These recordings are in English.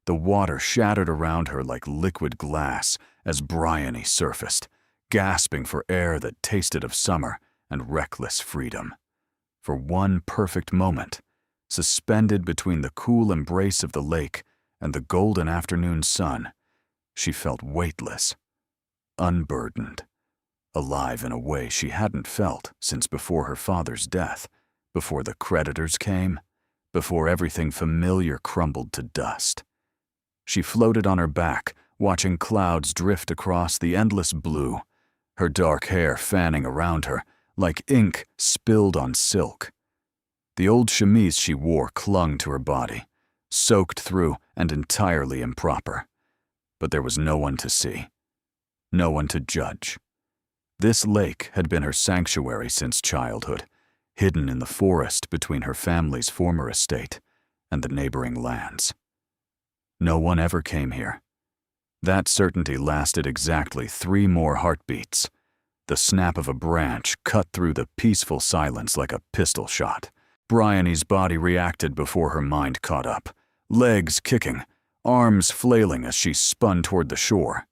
The water shattered around her like liquid glass as Bryony surfaced, gasping for air that tasted of summer and reckless freedom. For one perfect moment, suspended between the cool embrace of the lake and the golden afternoon sun, she felt weightless, unburdened, alive in a way she hadn't felt since before her father's death, before the creditors came, before everything familiar crumbled to dust. She floated on her back, watching clouds drift across the endless blue, her dark hair fanning around her like ink spilled on silk. The old chemise she wore clung to her body, soaked through and entirely improper. But there was no one to see, no one to judge. This lake had been her sanctuary since childhood, hidden in the forest between her family's former estate and the neighboring lands. No one ever came here. That certainty lasted exactly 3 more heartbeats. The snap of a branch cut through the peaceful silence like a pistol shot. Bryony's body reacted before her mind caught up, legs kicking, arms flailing as she spun toward the shore.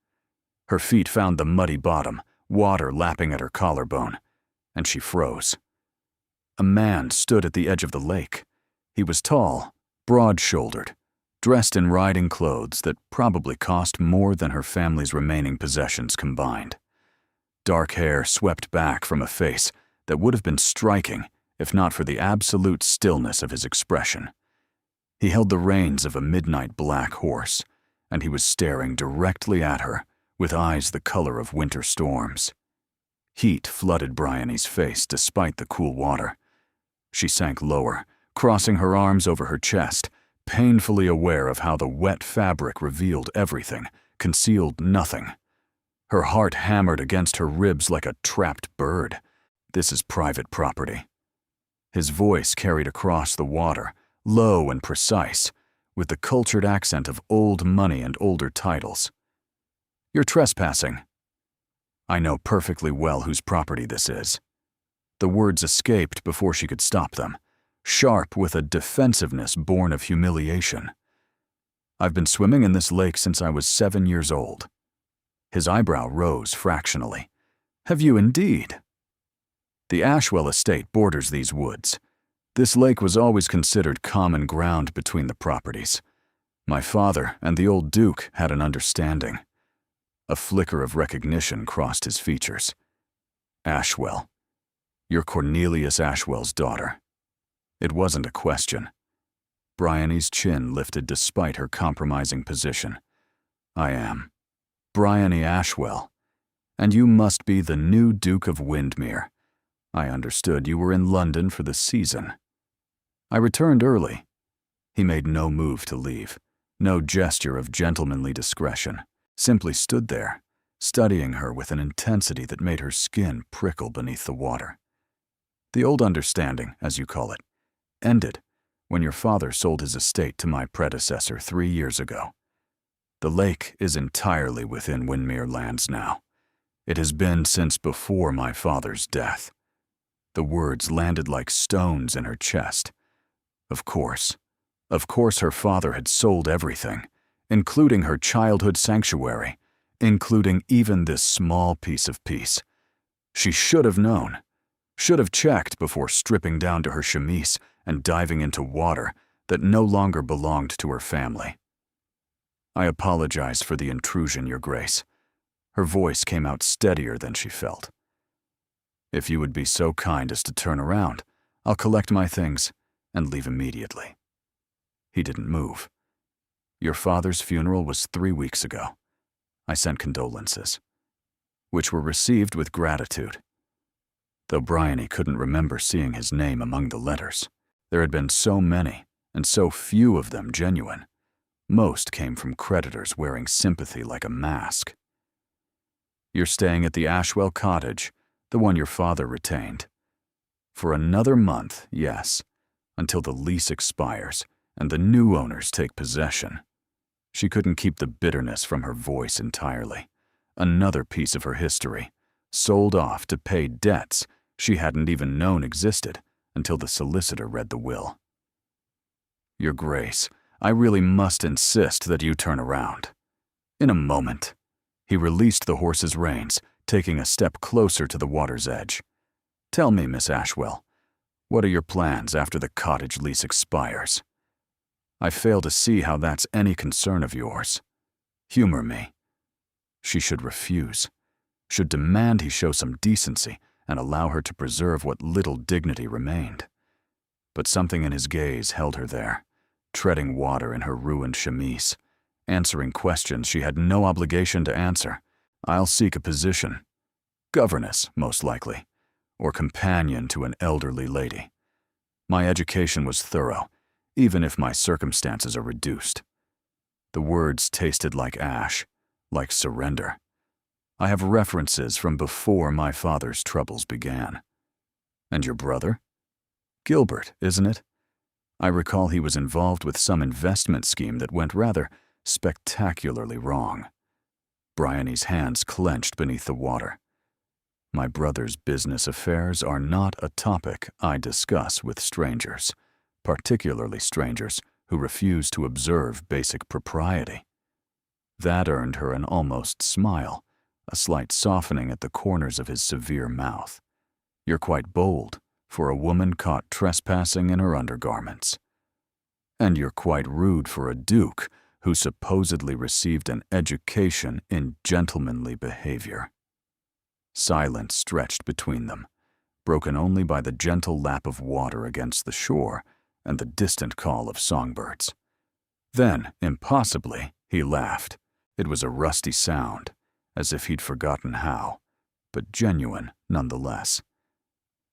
Her feet found the muddy bottom, water lapping at her collarbone, and she froze. A man stood at the edge of the lake. He was tall, broad-shouldered, dressed in riding clothes that probably cost more than her family's remaining possessions combined. Dark hair swept back from a face that would have been striking if not for the absolute stillness of his expression. He held the reins of a midnight black horse, and he was staring directly at her with eyes the color of winter storms. Heat flooded Bryony's face despite the cool water. She sank lower, crossing her arms over her chest, painfully aware of how the wet fabric revealed everything, concealed nothing. Her heart hammered against her ribs like a trapped bird. This is private property. His voice carried across the water, low and precise, with the cultured accent of old money and older titles. "You're trespassing." I know perfectly well whose property this is. The words escaped before she could stop them, sharp with a defensiveness born of humiliation. "I've been swimming in this lake since I was 7 years old." His eyebrow rose fractionally. "Have you indeed?" The Ashwell estate borders these woods. This lake was always considered common ground between the properties. My father and the old Duke had an understanding. A flicker of recognition crossed his features. "Ashwell. You're Cornelius Ashwell's daughter." It wasn't a question. Bryony's chin lifted despite her compromising position. "I am. Bryony Ashwell. And you must be the new Duke of Windmere. I understood you were in London for the season." I returned early. He made no move to leave, no gesture of gentlemanly discretion, simply stood there, studying her with an intensity that made her skin prickle beneath the water. "The old understanding, as you call it, ended when your father sold his estate to my predecessor 3 years ago. The lake is entirely within Windmere lands now. It has been since before my father's death." The words landed like stones in her chest. Of course her father had sold everything, including her childhood sanctuary, including even this small piece of peace. She should have known, should have checked before stripping down to her chemise and diving into water that no longer belonged to her family. "I apologize for the intrusion, Your Grace." Her voice came out steadier than she felt. "If you would be so kind as to turn around, I'll collect my things and leave immediately." He didn't move. "Your father's funeral was 3 weeks ago. I sent condolences, which were received with gratitude." Though Bryony couldn't remember seeing his name among the letters. There had been so many, and so few of them genuine. Most came from creditors wearing sympathy like a mask. "You're staying at the Ashwell cottage, the one your father retained. For another month, yes, until the lease expires and the new owners take possession." She couldn't keep the bitterness from her voice entirely. Another piece of her history, sold off to pay debts she hadn't even known existed until the solicitor read the will. "Your Grace, I really must insist that you turn around." In a moment, he released the horse's reins, taking a step closer to the water's edge. "Tell me, Miss Ashwell, what are your plans after the cottage lease expires? I fail to see how that's any concern of yours. Humor me." She should refuse, should demand he show some decency and allow her to preserve what little dignity remained. But something in his gaze held her there, treading water in her ruined chemise, answering questions she had no obligation to answer. "I'll seek a position. Governess, most likely, or companion to an elderly lady. My education was thorough, even if my circumstances are reduced." The words tasted like ash, like surrender. "I have references from before my father's troubles began." "And your brother?" "Gilbert, isn't it? I recall he was involved with some investment scheme that went rather spectacularly wrong." Bryony's hands clenched beneath the water. "My brother's business affairs are not a topic I discuss with strangers, particularly strangers who refuse to observe basic propriety." That earned her an almost smile, a slight softening at the corners of his severe mouth. "You're quite bold for a woman caught trespassing in her undergarments. And you're quite rude for a duke who supposedly received an education in gentlemanly behavior." Silence stretched between them, broken only by the gentle lap of water against the shore and the distant call of songbirds. Then, impossibly, he laughed. It was a rusty sound, as if he'd forgotten how, but genuine nonetheless.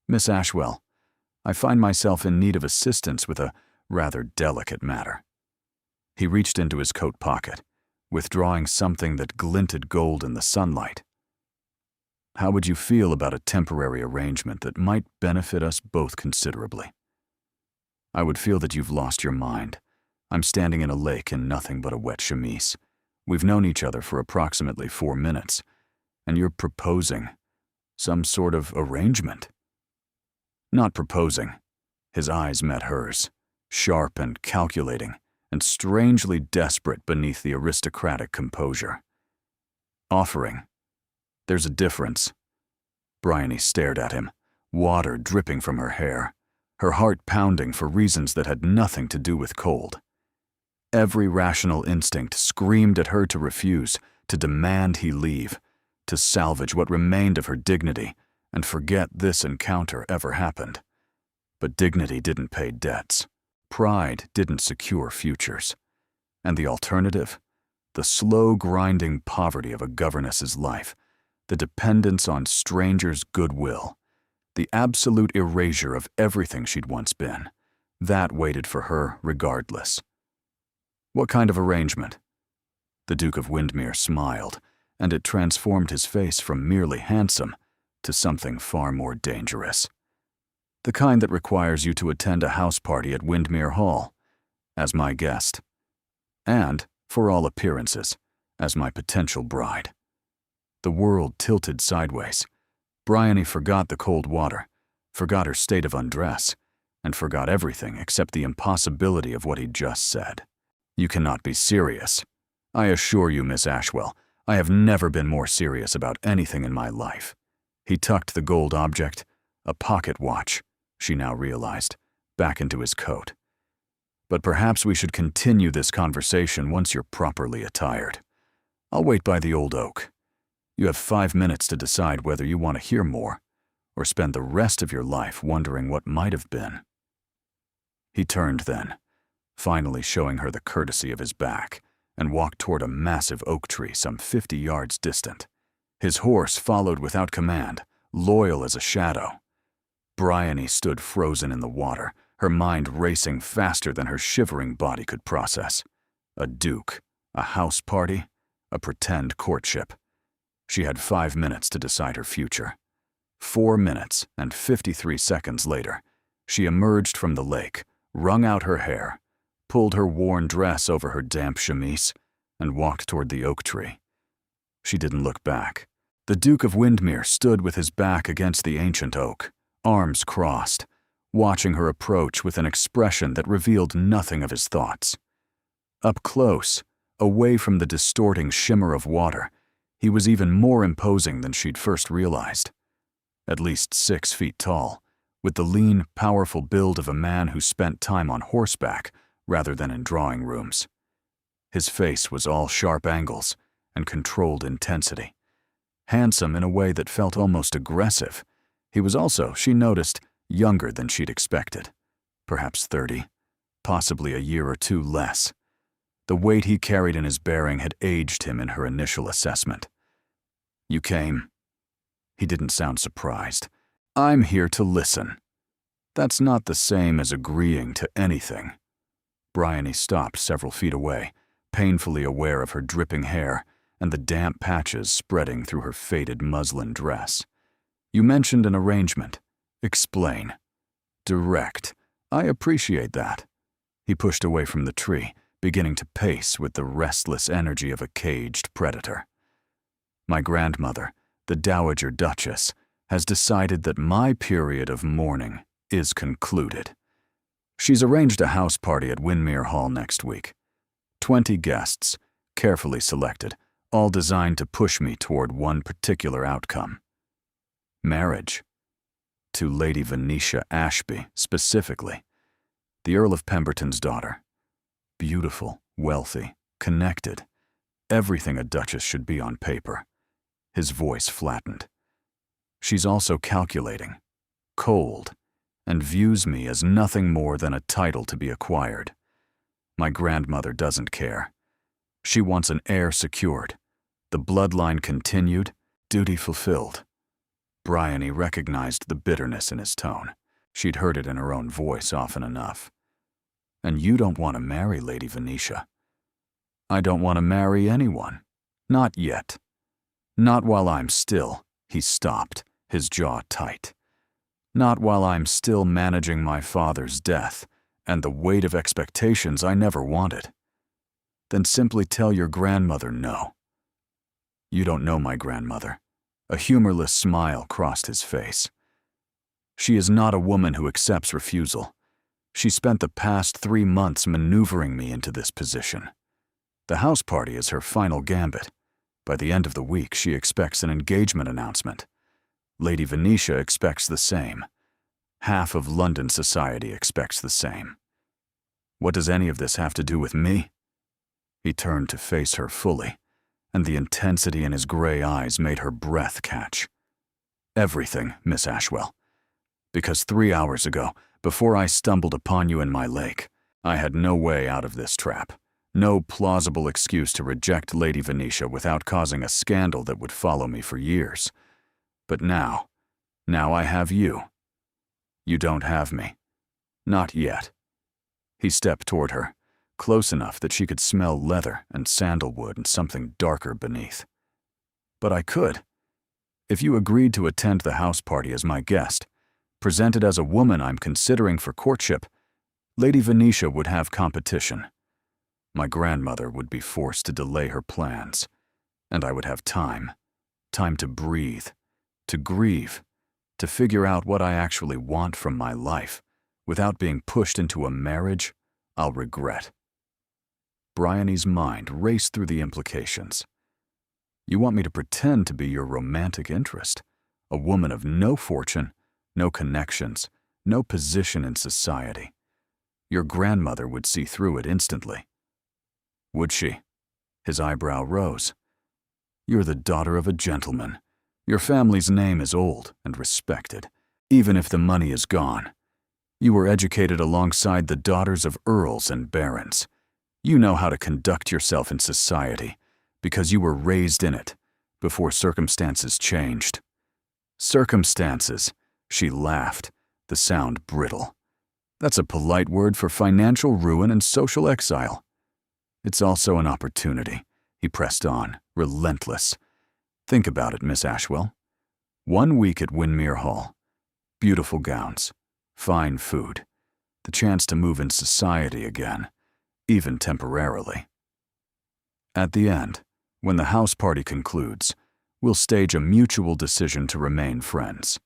"Miss Ashwell, I find myself in need of assistance with a rather delicate matter." He reached into his coat pocket, withdrawing something that glinted gold in the sunlight. "How would you feel about a temporary arrangement that might benefit us both considerably? I would feel that you've lost your mind. I'm standing in a lake in nothing but a wet chemise. We've known each other for approximately 4 minutes, and you're proposing some sort of arrangement." "Not proposing." His eyes met hers, sharp and calculating, and strangely desperate beneath the aristocratic composure. "Offering. There's a difference." Bryony stared at him, water dripping from her hair, her heart pounding for reasons that had nothing to do with cold. Every rational instinct screamed at her to refuse, to demand he leave, to salvage what remained of her dignity and forget this encounter ever happened. But dignity didn't pay debts. Pride didn't secure futures. And the alternative? The slow grinding poverty of a governess's life, the dependence on strangers' goodwill, the absolute erasure of everything she'd once been. That waited for her regardless. "What kind of arrangement?" The Duke of Windermere smiled, and it transformed his face from merely handsome to something far more dangerous. "The kind that requires you to attend a house party at Windermere Hall, as my guest, and, for all appearances, as my potential bride." The world tilted sideways. Bryony forgot the cold water, forgot her state of undress, and forgot everything except the impossibility of what he'd just said. "You cannot be serious. I assure you, Miss Ashwell, I have never been more serious about anything in my life." He tucked the gold object, a pocket watch, she now realized, back into his coat. "But perhaps we should continue this conversation once you're properly attired. I'll wait by the old oak. You have 5 minutes to decide whether you want to hear more, or spend the rest of your life wondering what might have been." He turned then, finally showing her the courtesy of his back, and walked toward a massive oak tree some 50 yards distant. His horse followed without command, loyal as a shadow. Bryony stood frozen in the water, her mind racing faster than her shivering body could process. A duke, a house party, a pretend courtship. She had 5 minutes to decide her future. 4 minutes and 53 seconds later, she emerged from the lake, wrung out her hair, pulled her worn dress over her damp chemise, and walked toward the oak tree. She didn't look back. The Duke of Windermere stood with his back against the ancient oak, arms crossed, watching her approach with an expression that revealed nothing of his thoughts. Up close, away from the distorting shimmer of water, he was even more imposing than she'd first realized. At least 6 feet tall, with the lean, powerful build of a man who spent time on horseback rather than in drawing rooms. His face was all sharp angles and controlled intensity. Handsome in a way that felt almost aggressive, he was also, she noticed, younger than she'd expected. Perhaps 30, possibly a year or two less. The weight he carried in his bearing had aged him in her initial assessment. "You came?" He didn't sound surprised. "I'm here to listen." That's not the same as agreeing to anything. Bryony stopped several feet away, painfully aware of her dripping hair and the damp patches spreading through her faded muslin dress. "You mentioned an arrangement. Explain." "Direct. I appreciate that." He pushed away from the tree, beginning to pace with the restless energy of a caged predator. "My grandmother, the Dowager Duchess, has decided that my period of mourning is concluded. She's arranged a house party at Windermere Hall next week. 20 guests, carefully selected, all designed to push me toward one particular outcome. Marriage. To Lady Venetia Ashby, specifically. The Earl of Pemberton's daughter. Beautiful, wealthy, connected. Everything a duchess should be on paper." His voice flattened. "She's also calculating, cold, and views me as nothing more than a title to be acquired. My grandmother doesn't care. She wants an heir secured, the bloodline continued, duty fulfilled." Bryony recognized the bitterness in his tone. She'd heard it in her own voice often enough. "And you don't want to marry Lady Venetia." "I don't want to marry anyone. Not yet. Not while I'm still," he stopped, his jaw tight. "Not while I'm still managing my father's death and the weight of expectations I never wanted." "Then simply tell your grandmother no." "You don't know my grandmother." A humorless smile crossed his face. "She is not a woman who accepts refusal. She spent the past 3 months maneuvering me into this position. The house party is her final gambit. By the end of the week, she expects an engagement announcement. Lady Venetia expects the same. Half of London society expects the same. What does any of this have to do with me?" He turned to face her fully, and the intensity in his gray eyes made her breath catch. "Everything, Miss Ashwell. Because 3 hours ago, before I stumbled upon you in my lake, I had no way out of this trap. No plausible excuse to reject Lady Venetia without causing a scandal that would follow me for years. But now I have you. You don't have me. Not yet." He stepped toward her, close enough that she could smell leather and sandalwood and something darker beneath. "But I could. If you agreed to attend the house party as my guest, presented as a woman I'm considering for courtship, Lady Venetia would have competition. My grandmother would be forced to delay her plans, and I would have time to breathe, to grieve, to figure out what I actually want from my life, without being pushed into a marriage I'll regret." Bryony's mind raced through the implications. "You want me to pretend to be your romantic interest, a woman of no fortune, no connections, no position in society. Your grandmother would see through it instantly." "Would she?" His eyebrow rose. "You're the daughter of a gentleman. Your family's name is old and respected, even if the money is gone. You were educated alongside the daughters of earls and barons. You know how to conduct yourself in society, because you were raised in it, before circumstances changed." "Circumstances," she laughed, the sound brittle. "That's a polite word for financial ruin and social exile." "It's also an opportunity," he pressed on, relentless. "Think about it, Miss Ashwell. 1 week at Windermere Hall. Beautiful gowns, fine food, the chance to move in society again, even temporarily. At the end, when the house party concludes, we'll stage a mutual decision to remain friends.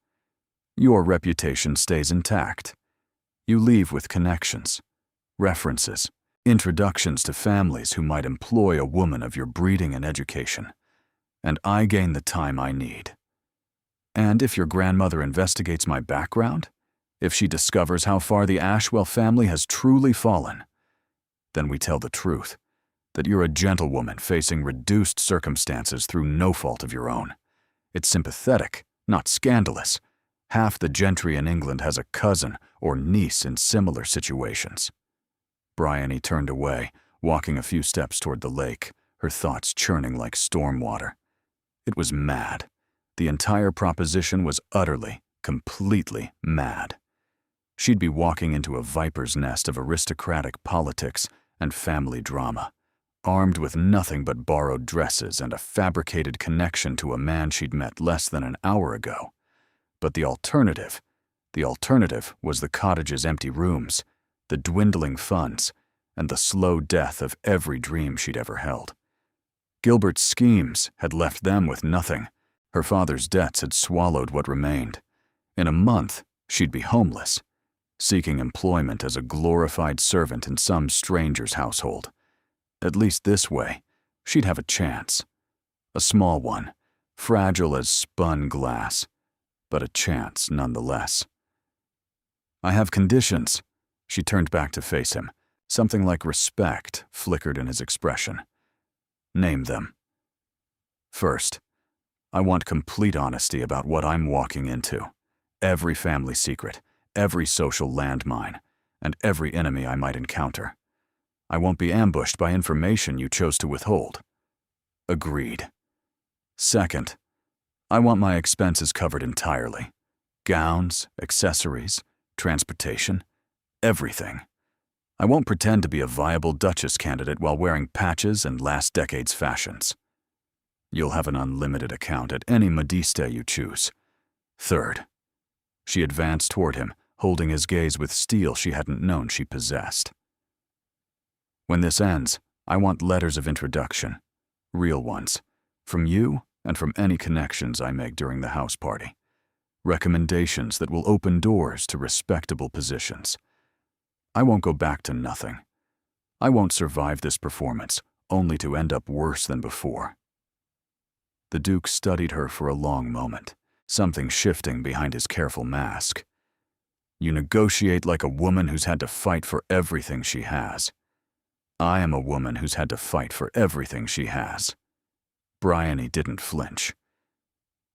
Your reputation stays intact. You leave with connections, references, introductions to families who might employ a woman of your breeding and education, and I gain the time I need. And if your grandmother investigates my background, if she discovers how far the Ashwell family has truly fallen, then we tell the truth, that you're a gentlewoman facing reduced circumstances through no fault of your own. It's sympathetic, not scandalous. Half the gentry in England has a cousin or niece in similar situations. Bryony turned away, walking a few steps toward the lake, her thoughts churning like storm water. It was mad. The entire proposition was utterly, completely mad. She'd be walking into a viper's nest of aristocratic politics and family drama, armed with nothing but borrowed dresses and a fabricated connection to a man she'd met less than an hour ago. But the alternative was the cottage's empty rooms, the dwindling funds, and the slow death of every dream she'd ever held. Gilbert's schemes had left them with nothing. Her father's debts had swallowed what remained. In a month, she'd be homeless, seeking employment as a glorified servant in some stranger's household. At least this way, she'd have a chance. A small one, fragile as spun glass, but a chance nonetheless. I have conditions. She turned back to face him. Something like respect flickered in his expression. Name them. First, I want complete honesty about what I'm walking into. Every family secret, every social landmine, and every enemy I might encounter. I won't be ambushed by information you chose to withhold. Agreed. Second, I want my expenses covered entirely. Gowns, accessories, transportation, everything. I won't pretend to be a viable Duchess candidate while wearing patches and last decade's fashions. You'll have an unlimited account at any modiste you choose. Third, she advanced toward him, holding his gaze with steel she hadn't known she possessed. When this ends, I want letters of introduction, real ones, from you and from any connections I make during the house party. Recommendations that will open doors to respectable positions. I won't go back to nothing. I won't survive this performance, only to end up worse than before. The Duke studied her for a long moment, something shifting behind his careful mask. You negotiate like a woman who's had to fight for everything she has. I am a woman who's had to fight for everything she has. Bryony didn't flinch.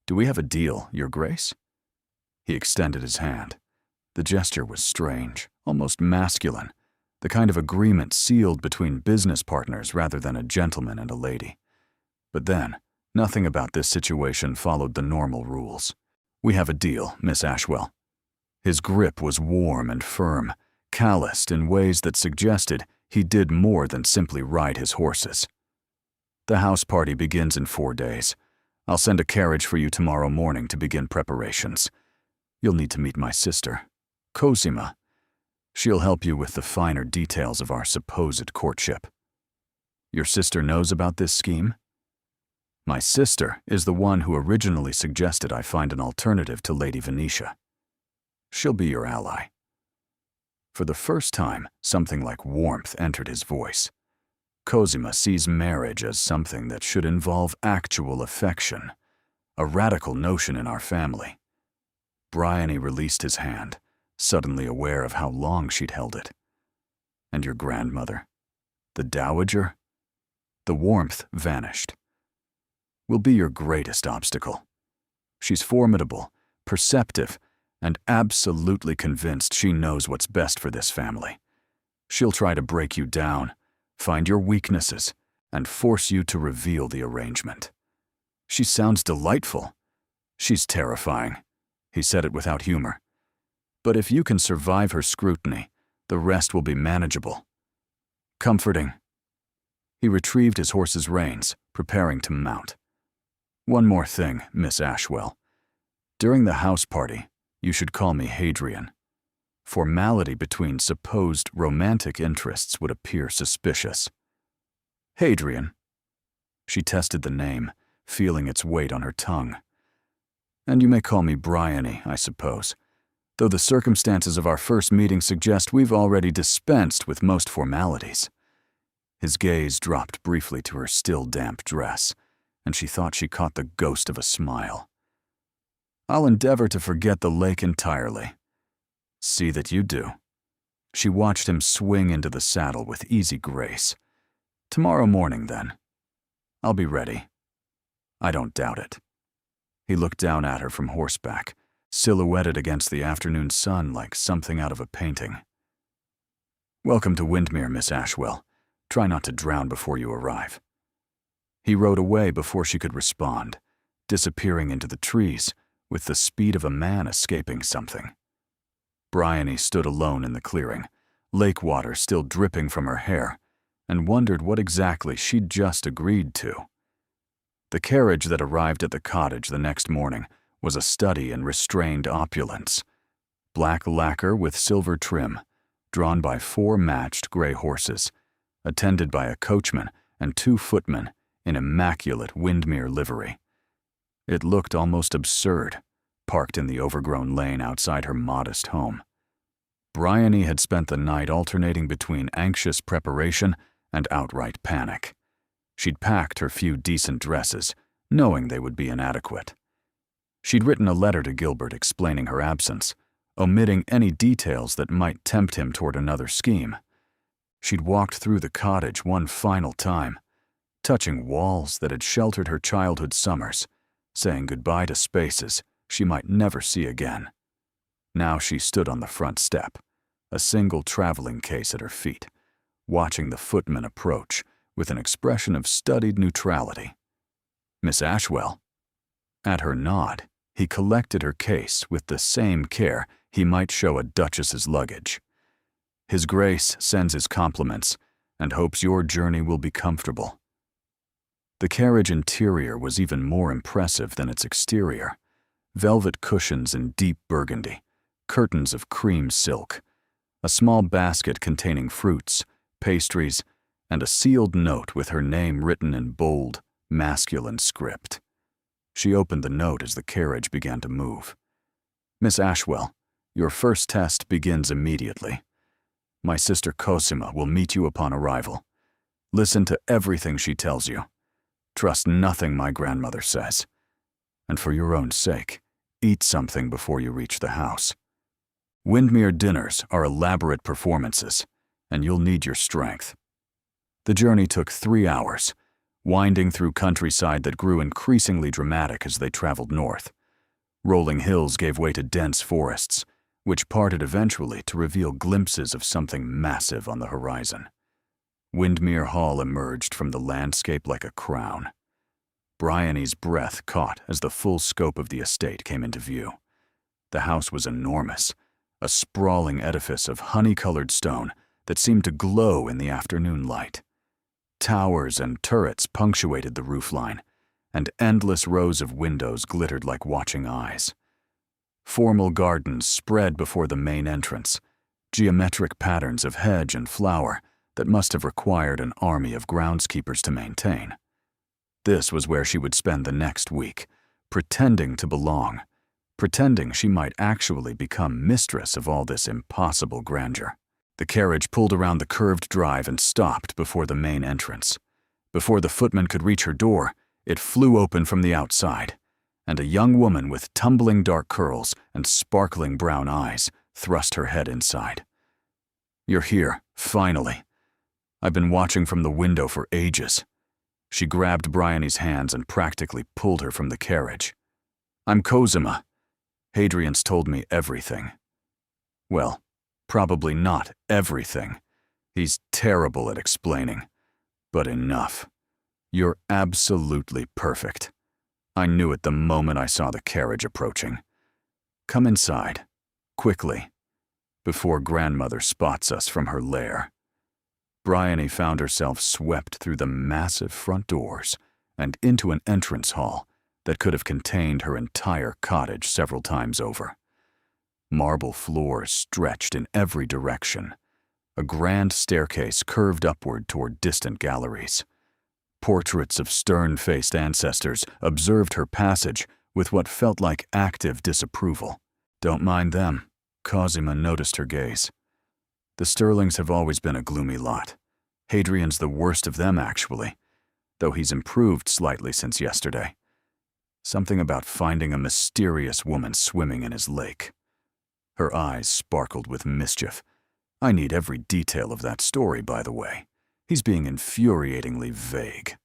Do we have a deal, Your Grace? He extended his hand. The gesture was strange, almost masculine, the kind of agreement sealed between business partners rather than a gentleman and a lady. But then, nothing about this situation followed the normal rules. We have a deal, Miss Ashwell. His grip was warm and firm, calloused in ways that suggested he did more than simply ride his horses. The house party begins in 4 days. I'll send a carriage for you tomorrow morning to begin preparations. You'll need to meet my sister, Cosima. She'll help you with the finer details of our supposed courtship. Your sister knows about this scheme? My sister is the one who originally suggested I find an alternative to Lady Venetia. She'll be your ally. For the first time, something like warmth entered his voice. Cosima sees marriage as something that should involve actual affection, a radical notion in our family. Bryony released his hand, suddenly aware of how long she'd held it. And your grandmother? The dowager? The warmth vanished. Will be your greatest obstacle. She's formidable, perceptive, and absolutely convinced she knows what's best for this family. She'll try to break you down, find your weaknesses, and force you to reveal the arrangement. She sounds delightful. She's terrifying. He said it without humor. But if you can survive her scrutiny, the rest will be manageable. Comforting. He retrieved his horse's reins, preparing to mount. One more thing, Miss Ashwell. During the house party, you should call me Hadrian. Formality between supposed romantic interests would appear suspicious. Hadrian. She tested the name, feeling its weight on her tongue. And you may call me Bryony, I suppose, though the circumstances of our first meeting suggest we've already dispensed with most formalities. His gaze dropped briefly to her still damp dress, and she thought she caught the ghost of a smile. "I'll endeavor to forget the lake entirely." "See that you do." She watched him swing into the saddle with easy grace. "Tomorrow morning, then. I'll be ready." "I don't doubt it." He looked down at her from horseback, silhouetted against the afternoon sun like something out of a painting. "Welcome to Windmere, Miss Ashwell. Try not to drown before you arrive." He rode away before she could respond, disappearing into the trees with the speed of a man escaping something. Bryony stood alone in the clearing, lake water still dripping from her hair, and wondered what exactly she'd just agreed to. The carriage that arrived at the cottage the next morning was a study in restrained opulence. Black lacquer with silver trim, drawn by 4 matched gray horses, attended by a coachman and 2 footmen in immaculate Windmere livery. It looked almost absurd, parked in the overgrown lane outside her modest home. Bryony had spent the night alternating between anxious preparation and outright panic. She'd packed her few decent dresses, knowing they would be inadequate. She'd written a letter to Gilbert explaining her absence, omitting any details that might tempt him toward another scheme. She'd walked through the cottage one final time, touching walls that had sheltered her childhood summers, saying goodbye to spaces she might never see again. Now she stood on the front step, a single traveling case at her feet, watching the footman approach with an expression of studied neutrality. "Miss Ashwell." At her nod, he collected her case with the same care he might show a duchess's luggage. "His Grace sends his compliments and hopes your journey will be comfortable." The carriage interior was even more impressive than its exterior. Velvet cushions in deep burgundy, curtains of cream silk, a small basket containing fruits, pastries, and a sealed note with her name written in bold, masculine script. She opened the note as the carriage began to move. "Miss Ashwell, your first test begins immediately. My sister Cosima will meet you upon arrival. Listen to everything she tells you. Trust nothing my grandmother says. And for your own sake, eat something before you reach the house. Windmere dinners are elaborate performances, and you'll need your strength." The journey took 3 hours, winding through countryside that grew increasingly dramatic as they traveled north. Rolling hills gave way to dense forests, which parted eventually to reveal glimpses of something massive on the horizon. Windmere Hall emerged from the landscape like a crown. Bryony's breath caught as the full scope of the estate came into view. The house was enormous, a sprawling edifice of honey-colored stone that seemed to glow in the afternoon light. Towers and turrets punctuated the roofline, and endless rows of windows glittered like watching eyes. Formal gardens spread before the main entrance, geometric patterns of hedge and flower that must have required an army of groundskeepers to maintain. This was where she would spend the next week, pretending to belong, pretending she might actually become mistress of all this impossible grandeur. The carriage pulled around the curved drive and stopped before the main entrance. Before the footman could reach her door, it flew open from the outside, and a young woman with tumbling dark curls and sparkling brown eyes thrust her head inside. "You're here, finally. I've been watching from the window for ages." She grabbed Bryony's hands and practically pulled her from the carriage. "I'm Cosima. Hadrian's told me everything." "Well, probably not everything. He's terrible at explaining. But enough. You're absolutely perfect. I knew it the moment I saw the carriage approaching. Come inside, quickly, before grandmother spots us from her lair." Bryony found herself swept through the massive front doors and into an entrance hall that could have contained her entire cottage several times over. Marble floors stretched in every direction. A grand staircase curved upward toward distant galleries. Portraits of stern-faced ancestors observed her passage with what felt like active disapproval. "Don't mind them," Cosima noticed her gaze. "The Sterlings have always been a gloomy lot. Hadrian's the worst of them, actually, though he's improved slightly since yesterday. Something about finding a mysterious woman swimming in his lake. Her eyes sparkled with mischief. I need every detail of that story, by the way. He's being infuriatingly vague.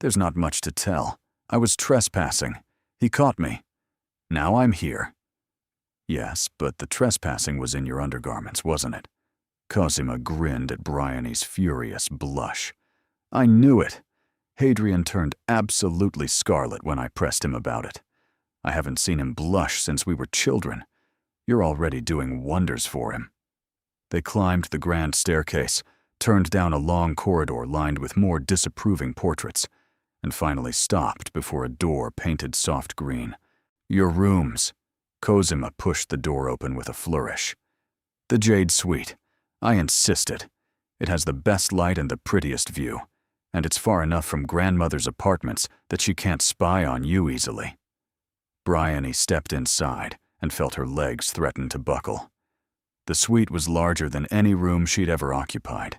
There's not much to tell. I was trespassing. He caught me. Now I'm here. Yes, but the trespassing was in your undergarments, wasn't it? Cosima grinned at Bryony's furious blush. I knew it. Hadrian turned absolutely scarlet when I pressed him about it. I haven't seen him blush since we were children. You're already doing wonders for him. They climbed the grand staircase, turned down a long corridor lined with more disapproving portraits, and finally stopped before a door painted soft green. Your rooms. Cosima pushed the door open with a flourish. The Jade Suite. I insisted. It has the best light and the prettiest view, and it's far enough from grandmother's apartments that she can't spy on you easily. Bryony stepped inside and felt her legs threaten to buckle. The suite was larger than any room she'd ever occupied.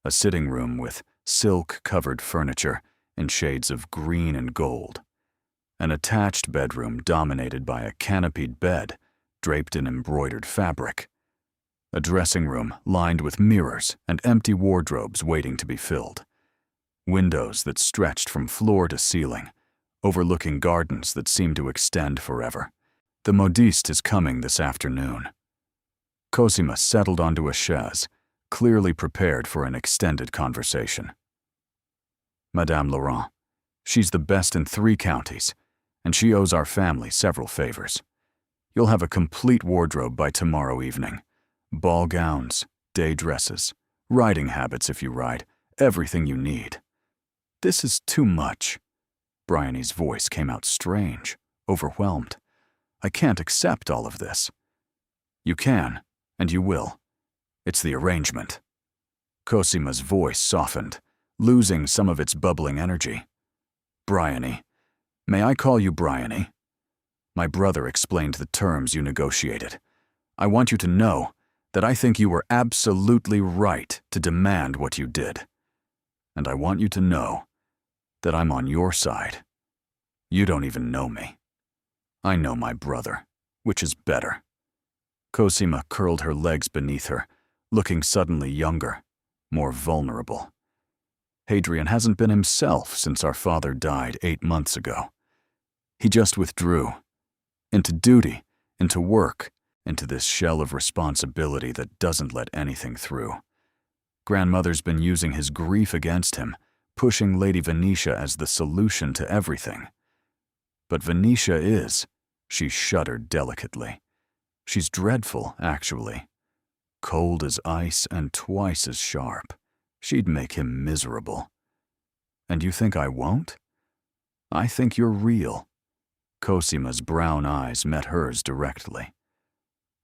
A sitting room with silk-covered furniture in shades of green and gold. An attached bedroom dominated by a canopied bed draped in embroidered fabric. A dressing room lined with mirrors and empty wardrobes waiting to be filled. Windows that stretched from floor to ceiling, overlooking gardens that seemed to extend forever. The modiste is coming this afternoon. Cosima settled onto a chaise, clearly prepared for an extended conversation. Madame Laurent, she's the best in 3 counties, and she owes our family several favors. You'll have a complete wardrobe by tomorrow evening. Ball gowns, day dresses, riding habits if you ride, everything you need. This is too much. Bryony's voice came out strange, overwhelmed. I can't accept all of this. You can, and you will. It's the arrangement. Cosima's voice softened, losing some of its bubbling energy. Bryony. May I call you Bryony? My brother explained the terms you negotiated. I want you to know that I think you were absolutely right to demand what you did. And I want you to know that I'm on your side. You don't even know me. I know my brother, which is better. Cosima curled her legs beneath her, looking suddenly younger, more vulnerable. Hadrian hasn't been himself since our father died 8 months ago. He just withdrew. Into duty, into work, into this shell of responsibility that doesn't let anything through. Grandmother's been using his grief against him, pushing Lady Venetia as the solution to everything. But Venetia is, she shuddered delicately. She's dreadful, actually. Cold as ice and twice as sharp. She'd make him miserable. And you think I won't? I think you're real. Cosima's brown eyes met hers directly.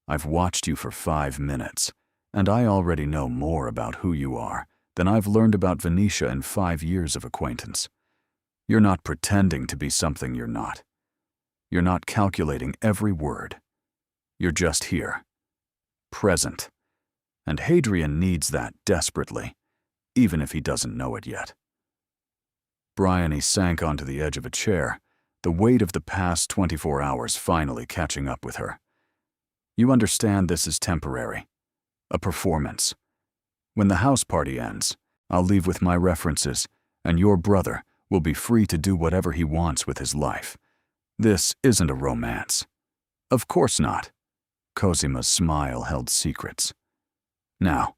I've watched you for 5 minutes, and I already know more about who you are than I've learned about Venetia in 5 years of acquaintance. You're not pretending to be something you're not. You're not calculating every word. You're just here, present. And Hadrian needs that desperately, even if he doesn't know it yet. Bryony sank onto the edge of a chair, the weight of the past 24 hours finally catching up with her. You understand this is temporary, a performance. When the house party ends, I'll leave with my references, and your brother will be free to do whatever he wants with his life. This isn't a romance. Of course not. Cosima's smile held secrets. Now,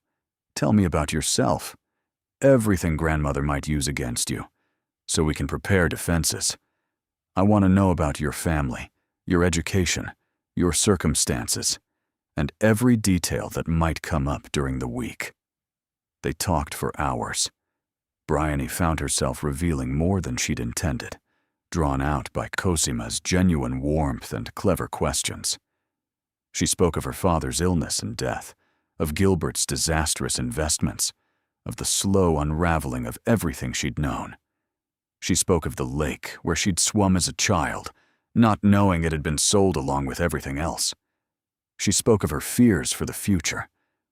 tell me about yourself. Everything grandmother might use against you, so we can prepare defenses. I want to know about your family, your education, your circumstances, and every detail that might come up during the week. They talked for hours. Bryony found herself revealing more than she'd intended, drawn out by Cosima's genuine warmth and clever questions. She spoke of her father's illness and death, of Gilbert's disastrous investments, of the slow unraveling of everything she'd known. She spoke of the lake where she'd swum as a child, not knowing it had been sold along with everything else. She spoke of her fears for the future,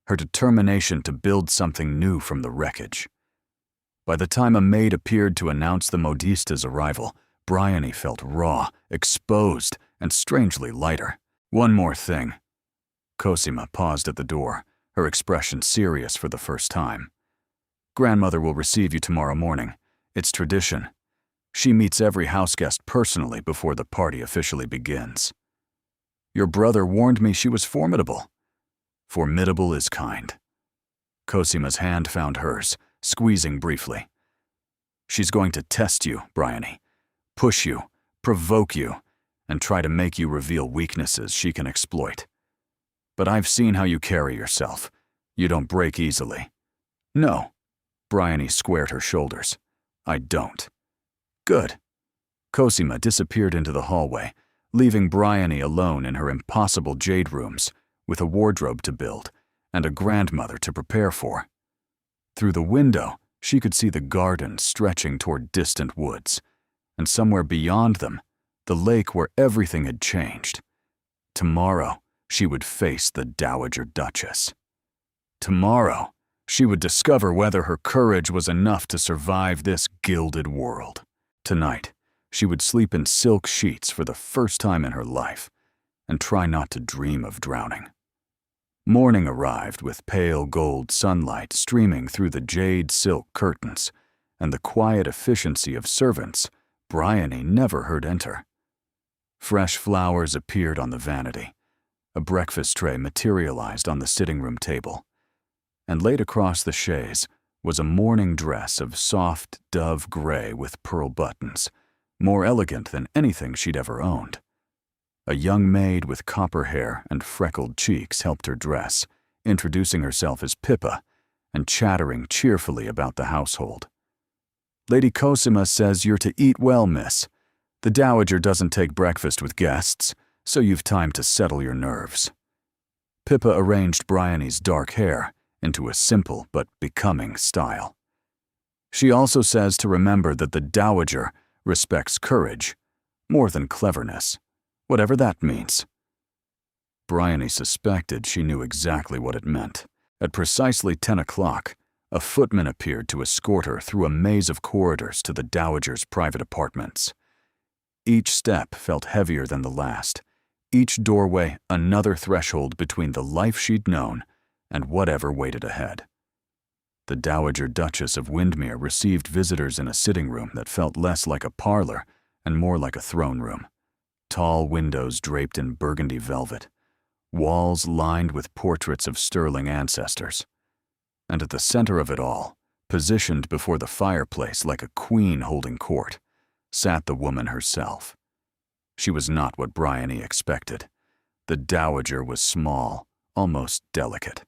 her determination to build something new from the wreckage. By the time a maid appeared to announce the modista's arrival, Bryony felt raw, exposed, and strangely lighter. One more thing. Cosima paused at the door, her expression serious for the first time. Grandmother will receive you tomorrow morning. It's tradition. She meets every houseguest personally before the party officially begins. Your brother warned me she was formidable. Formidable is kind. Cosima's hand found hers, squeezing briefly. She's going to test you, Bryony. Push you, provoke you, and try to make you reveal weaknesses she can exploit. But I've seen how you carry yourself. You don't break easily. No. Bryony squared her shoulders. I don't. Good. Cosima disappeared into the hallway, leaving Bryony alone in her impossible jade rooms, with a wardrobe to build and a grandmother to prepare for. Through the window, she could see the garden stretching toward distant woods, and somewhere beyond them, the lake where everything had changed. Tomorrow, she would face the Dowager Duchess. Tomorrow, she would discover whether her courage was enough to survive this gilded world. Tonight, she would sleep in silk sheets for the first time in her life, and try not to dream of drowning. Morning arrived with pale gold sunlight streaming through the jade silk curtains, and the quiet efficiency of servants Bryony never heard enter. Fresh flowers appeared on the vanity. A breakfast tray materialized on the sitting room table, and laid across the chaise was a morning dress of soft dove gray with pearl buttons, more elegant than anything she'd ever owned. A young maid with copper hair and freckled cheeks helped her dress, introducing herself as Pippa and chattering cheerfully about the household. Lady Cosima says you're to eat well, miss. The Dowager doesn't take breakfast with guests, so you've time to settle your nerves. Pippa arranged Bryony's dark hair into a simple but becoming style. She also says to remember that the Dowager respects courage more than cleverness, whatever that means. Bryony suspected she knew exactly what it meant. At precisely 10 o'clock, a footman appeared to escort her through a maze of corridors to the Dowager's private apartments. Each step felt heavier than the last, each doorway another threshold between the life she'd known and whatever waited ahead. The Dowager Duchess of Windermere received visitors in a sitting room that felt less like a parlor and more like a throne room. Tall windows draped in burgundy velvet, walls lined with portraits of sterling ancestors. And at the center of it all, positioned before the fireplace like a queen holding court, sat the woman herself. She was not what Bryony expected. The Dowager was small, almost delicate,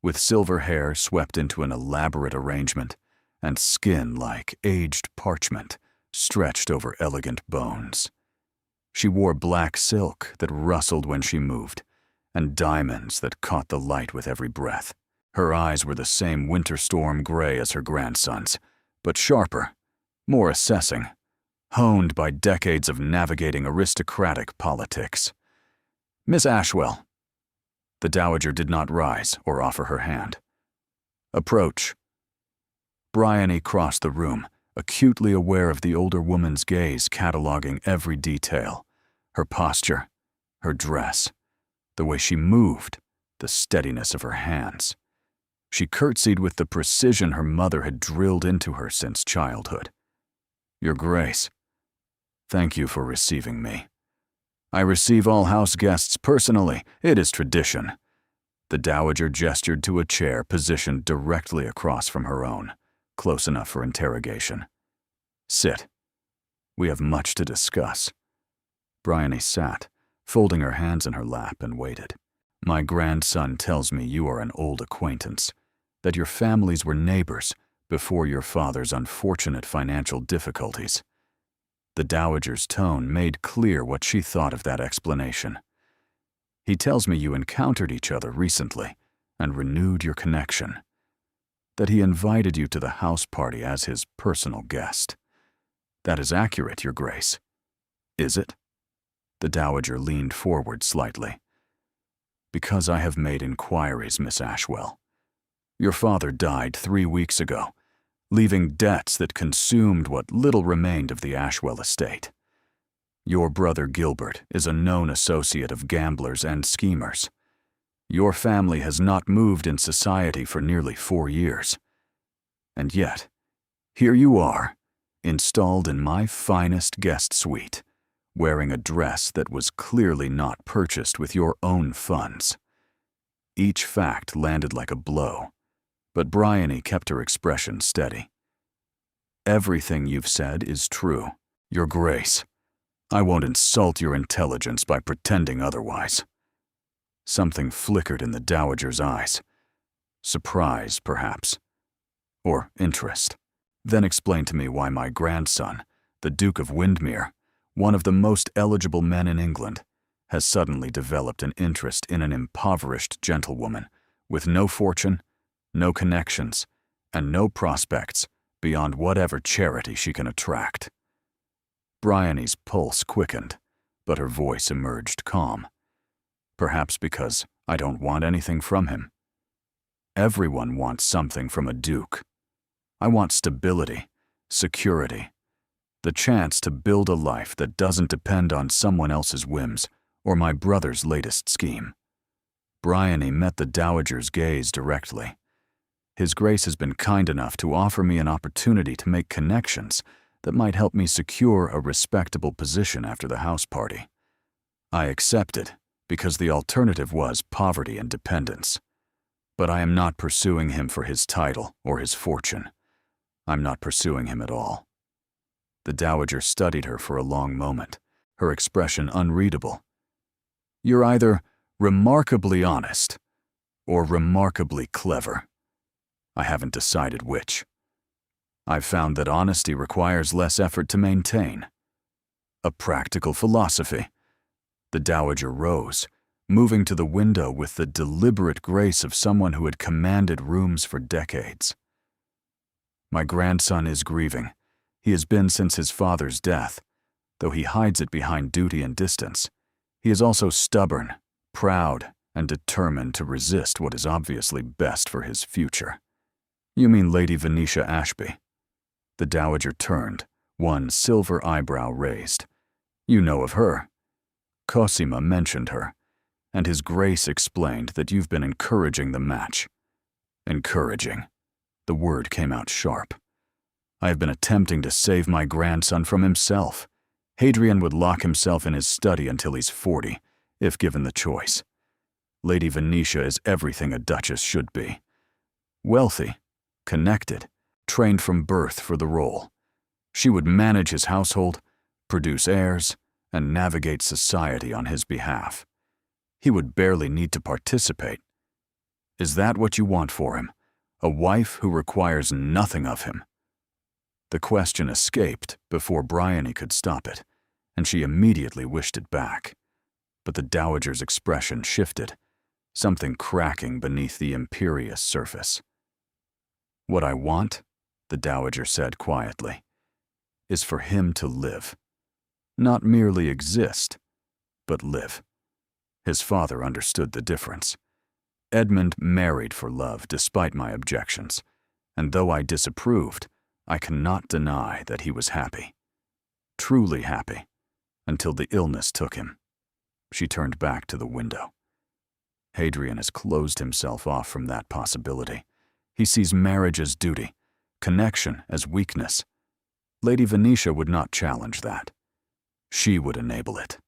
with silver hair swept into an elaborate arrangement, and skin like aged parchment stretched over elegant bones. She wore black silk that rustled when she moved, and diamonds that caught the light with every breath. Her eyes were the same winter storm gray as her grandson's, but sharper, more assessing, honed by decades of navigating aristocratic politics. Miss Ashwell. The Dowager did not rise or offer her hand. Approach. Bryony crossed the room, acutely aware of the older woman's gaze cataloging every detail. Her posture, her dress, the way she moved, the steadiness of her hands. She curtsied with the precision her mother had drilled into her since childhood. Your Grace, thank you for receiving me. I receive all house guests personally. It is tradition. The Dowager gestured to a chair positioned directly across from her own, close enough for interrogation. Sit. We have much to discuss. Bryony sat, folding her hands in her lap, and waited. My grandson tells me you are an old acquaintance, that your families were neighbors before your father's unfortunate financial difficulties. The Dowager's tone made clear what she thought of that explanation. He tells me you encountered each other recently and renewed your connection, that he invited you to the house party as his personal guest. That is accurate, Your Grace. Is it? The Dowager leaned forward slightly. Because I have made inquiries, Miss Ashwell. Your father died 3 weeks ago, leaving debts that consumed what little remained of the Ashwell estate. Your brother Gilbert is a known associate of gamblers and schemers. Your family has not moved in society for nearly 4 years. And yet, here you are, installed in my finest guest suite, wearing a dress that was clearly not purchased with your own funds. Each fact landed like a blow, but Bryony kept her expression steady. Everything you've said is true, Your Grace. I won't insult your intelligence by pretending otherwise. Something flickered in the dowager's eyes. Surprise, perhaps. Or interest. Then explain to me why my grandson, the Duke of Windermere, one of the most eligible men in England, has suddenly developed an interest in an impoverished gentlewoman with no fortune, no connections, and no prospects beyond whatever charity she can attract. Bryony's pulse quickened, but her voice emerged calm. Perhaps because I don't want anything from him. Everyone wants something from a duke. I want stability, security, the chance to build a life that doesn't depend on someone else's whims or my brother's latest scheme. Bryony met the dowager's gaze directly. His Grace has been kind enough to offer me an opportunity to make connections that might help me secure a respectable position after the house party. I accepted because the alternative was poverty and dependence. But I am not pursuing him for his title or his fortune. I'm not pursuing him at all. The dowager studied her for a long moment, her expression unreadable. You're either remarkably honest or remarkably clever. I haven't decided which. I've found that honesty requires less effort to maintain. A practical philosophy. The dowager rose, moving to the window with the deliberate grace of someone who had commanded rooms for decades. My grandson is grieving. He has been since his father's death. Though he hides it behind duty and distance, he is also stubborn, proud, and determined to resist what is obviously best for his future. You mean Lady Venetia Ashby? The dowager turned, one silver eyebrow raised. You know of her. Cosima mentioned her, and His Grace explained that you've been encouraging the match. Encouraging. The word came out sharp. I have been attempting to save my grandson from himself. Hadrian would lock himself in his study until he's 40, if given the choice. Lady Venetia is everything a duchess should be. Wealthy, connected, trained from birth for the role. She would manage his household, produce heirs, and navigate society on his behalf. He would barely need to participate. Is that what you want for him? A wife who requires nothing of him? The question escaped before Bryony could stop it, and she immediately wished it back. But the dowager's expression shifted, something cracking beneath the imperious surface. What I want, the dowager said quietly, is for him to live. Not merely exist, but live. His father understood the difference. Edmund married for love despite my objections, and though I disapproved, I cannot deny that he was happy. Truly happy, until the illness took him. She turned back to the window. Hadrian has closed himself off from that possibility. He sees marriage as duty, connection as weakness. Lady Venetia would not challenge that. She would enable it.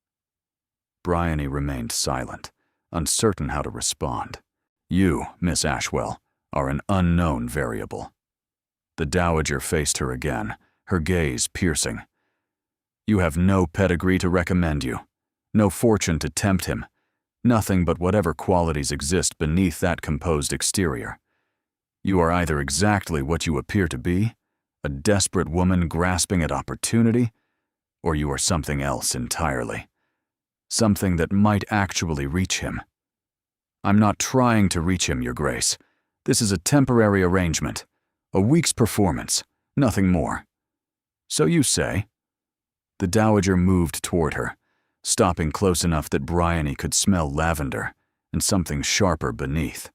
Bryony remained silent, uncertain how to respond. You, Miss Ashwell, are an unknown variable. The dowager faced her again, her gaze piercing. You have no pedigree to recommend you, no fortune to tempt him, nothing but whatever qualities exist beneath that composed exterior. You are either exactly what you appear to be, a desperate woman grasping at opportunity, or you are something else entirely. Something that might actually reach him. I'm not trying to reach him, Your Grace. This is a temporary arrangement, a week's performance, nothing more. So you say. The dowager moved toward her, stopping close enough that Bryony could smell lavender, and something sharper beneath.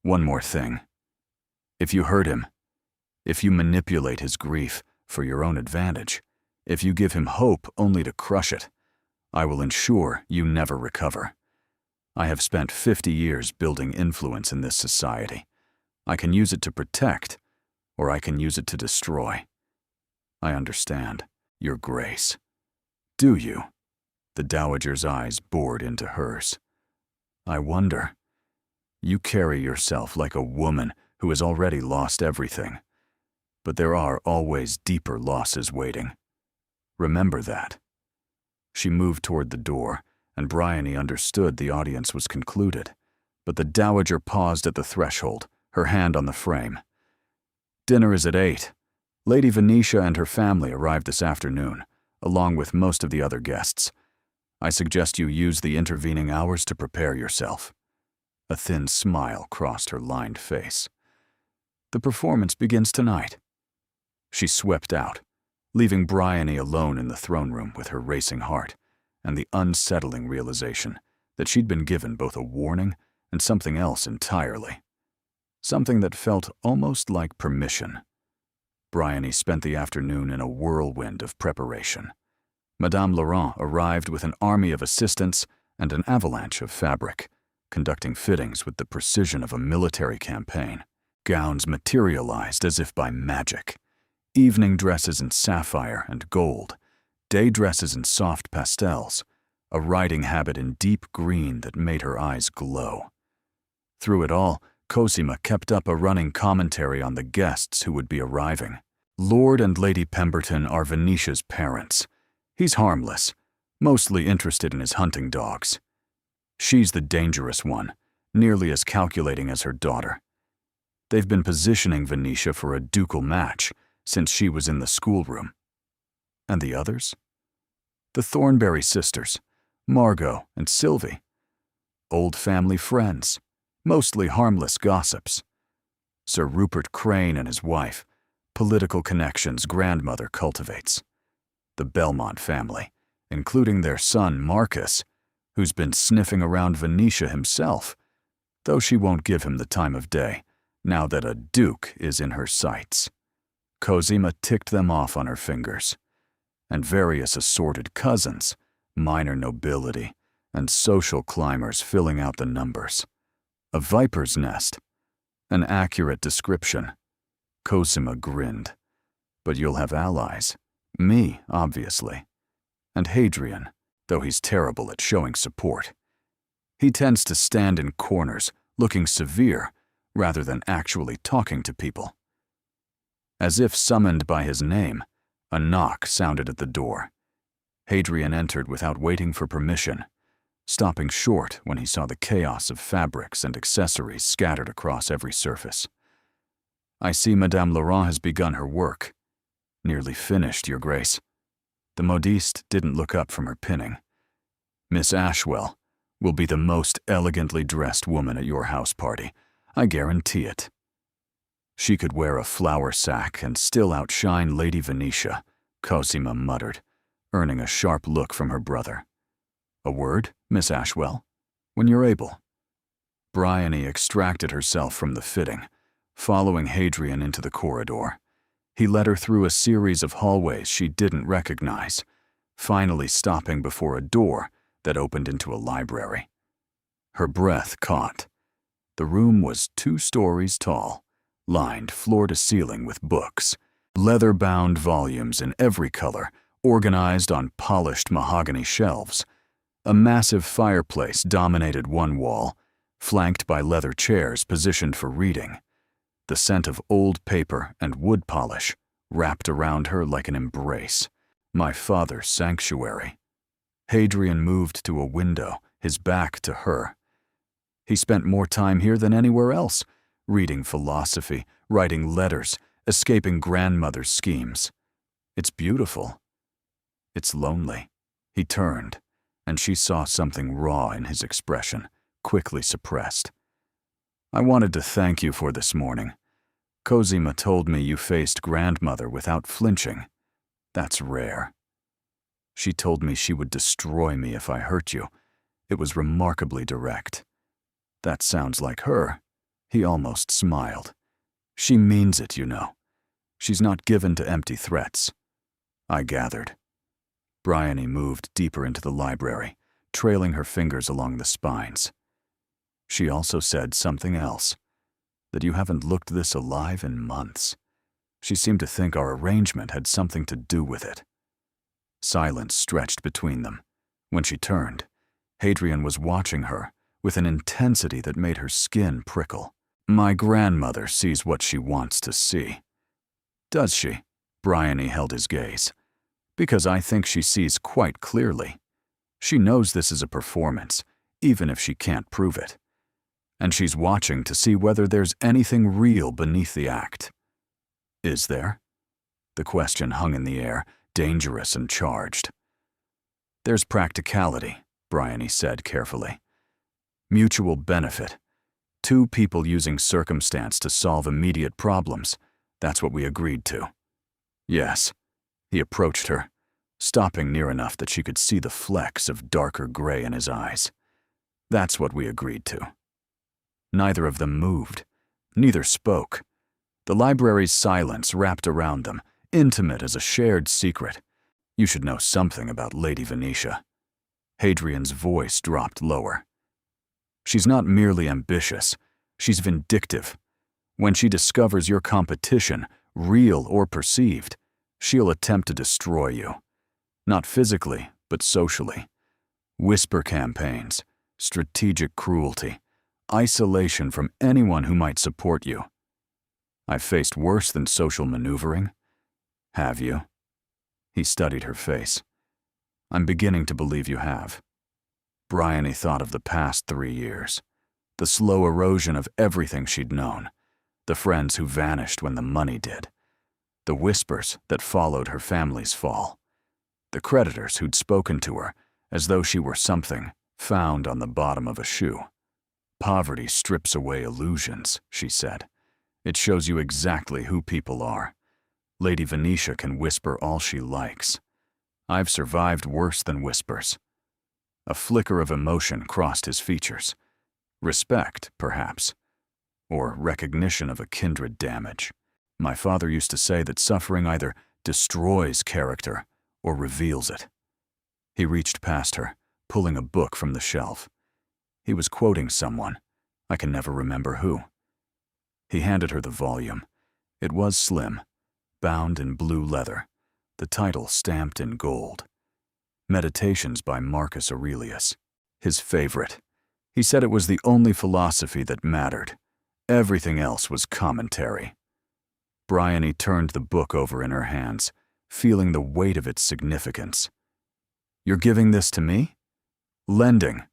One more thing. If you hurt him, if you manipulate his grief for your own advantage, if you give him hope only to crush it, I will ensure you never recover. I have spent 50 years building influence in this society. I can use it to protect, or I can use it to destroy. I understand, Your Grace. Do you? The Dowager's eyes bored into hers. I wonder. You carry yourself like a woman who has already lost everything. But there are always deeper losses waiting. Remember that. She moved toward the door, and Bryony understood the audience was concluded. But the Dowager paused at the threshold, her hand on the frame. Dinner is at 8. Lady Venetia and her family arrived this afternoon, along with most of the other guests. I suggest you use the intervening hours to prepare yourself. A thin smile crossed her lined face. The performance begins tonight. She swept out, leaving Bryony alone in the throne room with her racing heart and the unsettling realization that she'd been given both a warning and something else entirely. Something that felt almost like permission. Bryony spent the afternoon in a whirlwind of preparation. Madame Laurent arrived with an army of assistants and an avalanche of fabric, conducting fittings with the precision of a military campaign. Gowns materialized as if by magic. Evening dresses in sapphire and gold, day dresses in soft pastels, a riding habit in deep green that made her eyes glow. Through it all, Cosima kept up a running commentary on the guests who would be arriving. Lord and Lady Pemberton are Venetia's parents. He's harmless, mostly interested in his hunting dogs. She's the dangerous one, nearly as calculating as her daughter. They've been positioning Venetia for a ducal match since she was in the schoolroom. And the others? The Thornberry sisters, Margot and Sylvie. Old family friends, mostly harmless gossips. Sir Rupert Crane and his wife, political connections grandmother cultivates. The Belmont family, including their son Marcus, who's been sniffing around Venetia himself, though she won't give him the time of day, now that a duke is in her sights. Cosima ticked them off on her fingers. And various assorted cousins, minor nobility, and social climbers filling out the numbers. A viper's nest. An accurate description. Cosima grinned. But you'll have allies. Me, obviously. And Hadrian, though he's terrible at showing support. He tends to stand in corners, looking severe, rather than actually talking to people. As if summoned by his name, a knock sounded at the door. Hadrian entered without waiting for permission, stopping short when he saw the chaos of fabrics and accessories scattered across every surface. I see Madame Laurent has begun her work. Nearly finished, Your Grace. The modiste didn't look up from her pinning. Miss Ashwell will be the most elegantly dressed woman at your house party. I guarantee it. She could wear a flour sack and still outshine Lady Venetia, Cosima muttered, earning a sharp look from her brother. A word, Miss Ashwell? When you're able. Bryony extracted herself from the fitting, following Hadrian into the corridor. He led her through a series of hallways she didn't recognize, finally stopping before a door that opened into a library. Her breath caught. The room was 2 stories tall, lined floor to ceiling with books, leather-bound volumes in every color, organized on polished mahogany shelves. A massive fireplace dominated one wall, flanked by leather chairs positioned for reading. The scent of old paper and wood polish wrapped around her like an embrace. My father's sanctuary. Hadrian moved to a window, his back to her. He spent more time here than anywhere else, reading philosophy, writing letters, escaping grandmother's schemes. It's beautiful. It's lonely. He turned, and she saw something raw in his expression, quickly suppressed. I wanted to thank you for this morning. Cosima told me you faced grandmother without flinching. That's rare. She told me she would destroy me if I hurt you. It was remarkably direct. That sounds like her. He almost smiled. She means it, you know. She's not given to empty threats. I gathered. Bryony moved deeper into the library, trailing her fingers along the spines. She also said something else, that you haven't looked this alive in months. She seemed to think our arrangement had something to do with it. Silence stretched between them. When she turned, Hadrian was watching her with an intensity that made her skin prickle. My grandmother sees what she wants to see. Does she? Bryony held his gaze. Because I think she sees quite clearly. She knows this is a performance, even if she can't prove it. And she's watching to see whether there's anything real beneath the act. Is there? The question hung in the air, dangerous and charged. There's practicality, Bryony said carefully. Mutual benefit. Two people using circumstance to solve immediate problems. That's what we agreed to. Yes. He approached her, stopping near enough that she could see the flecks of darker gray in his eyes. That's what we agreed to. Neither of them moved. Neither spoke. The library's silence wrapped around them, intimate as a shared secret. You should know something about Lady Venetia. Hadrian's voice dropped lower. She's not merely ambitious. She's vindictive. When she discovers your competition, real or perceived, she'll attempt to destroy you. Not physically, but socially. Whisper campaigns, strategic cruelty, isolation from anyone who might support you. I've faced worse than social maneuvering. Have you? He studied her face. I'm beginning to believe you have. Bryony thought of the past 3 years, the slow erosion of everything she'd known, the friends who vanished when the money did, the whispers that followed her family's fall, the creditors who'd spoken to her as though she were something found on the bottom of a shoe. Poverty strips away illusions, she said. It shows you exactly who people are. Lady Venetia can whisper all she likes. I've survived worse than whispers. A flicker of emotion crossed his features. Respect, perhaps, or recognition of a kindred damage. My father used to say that suffering either destroys character or reveals it. He reached past her, pulling a book from the shelf. He was quoting someone. I can never remember who. He handed her the volume. It was slim, bound in blue leather, the title stamped in gold. Meditations by Marcus Aurelius, his favorite. He said it was the only philosophy that mattered. Everything else was commentary. Bryony turned the book over in her hands, feeling the weight of its significance. You're giving this to me? Lending,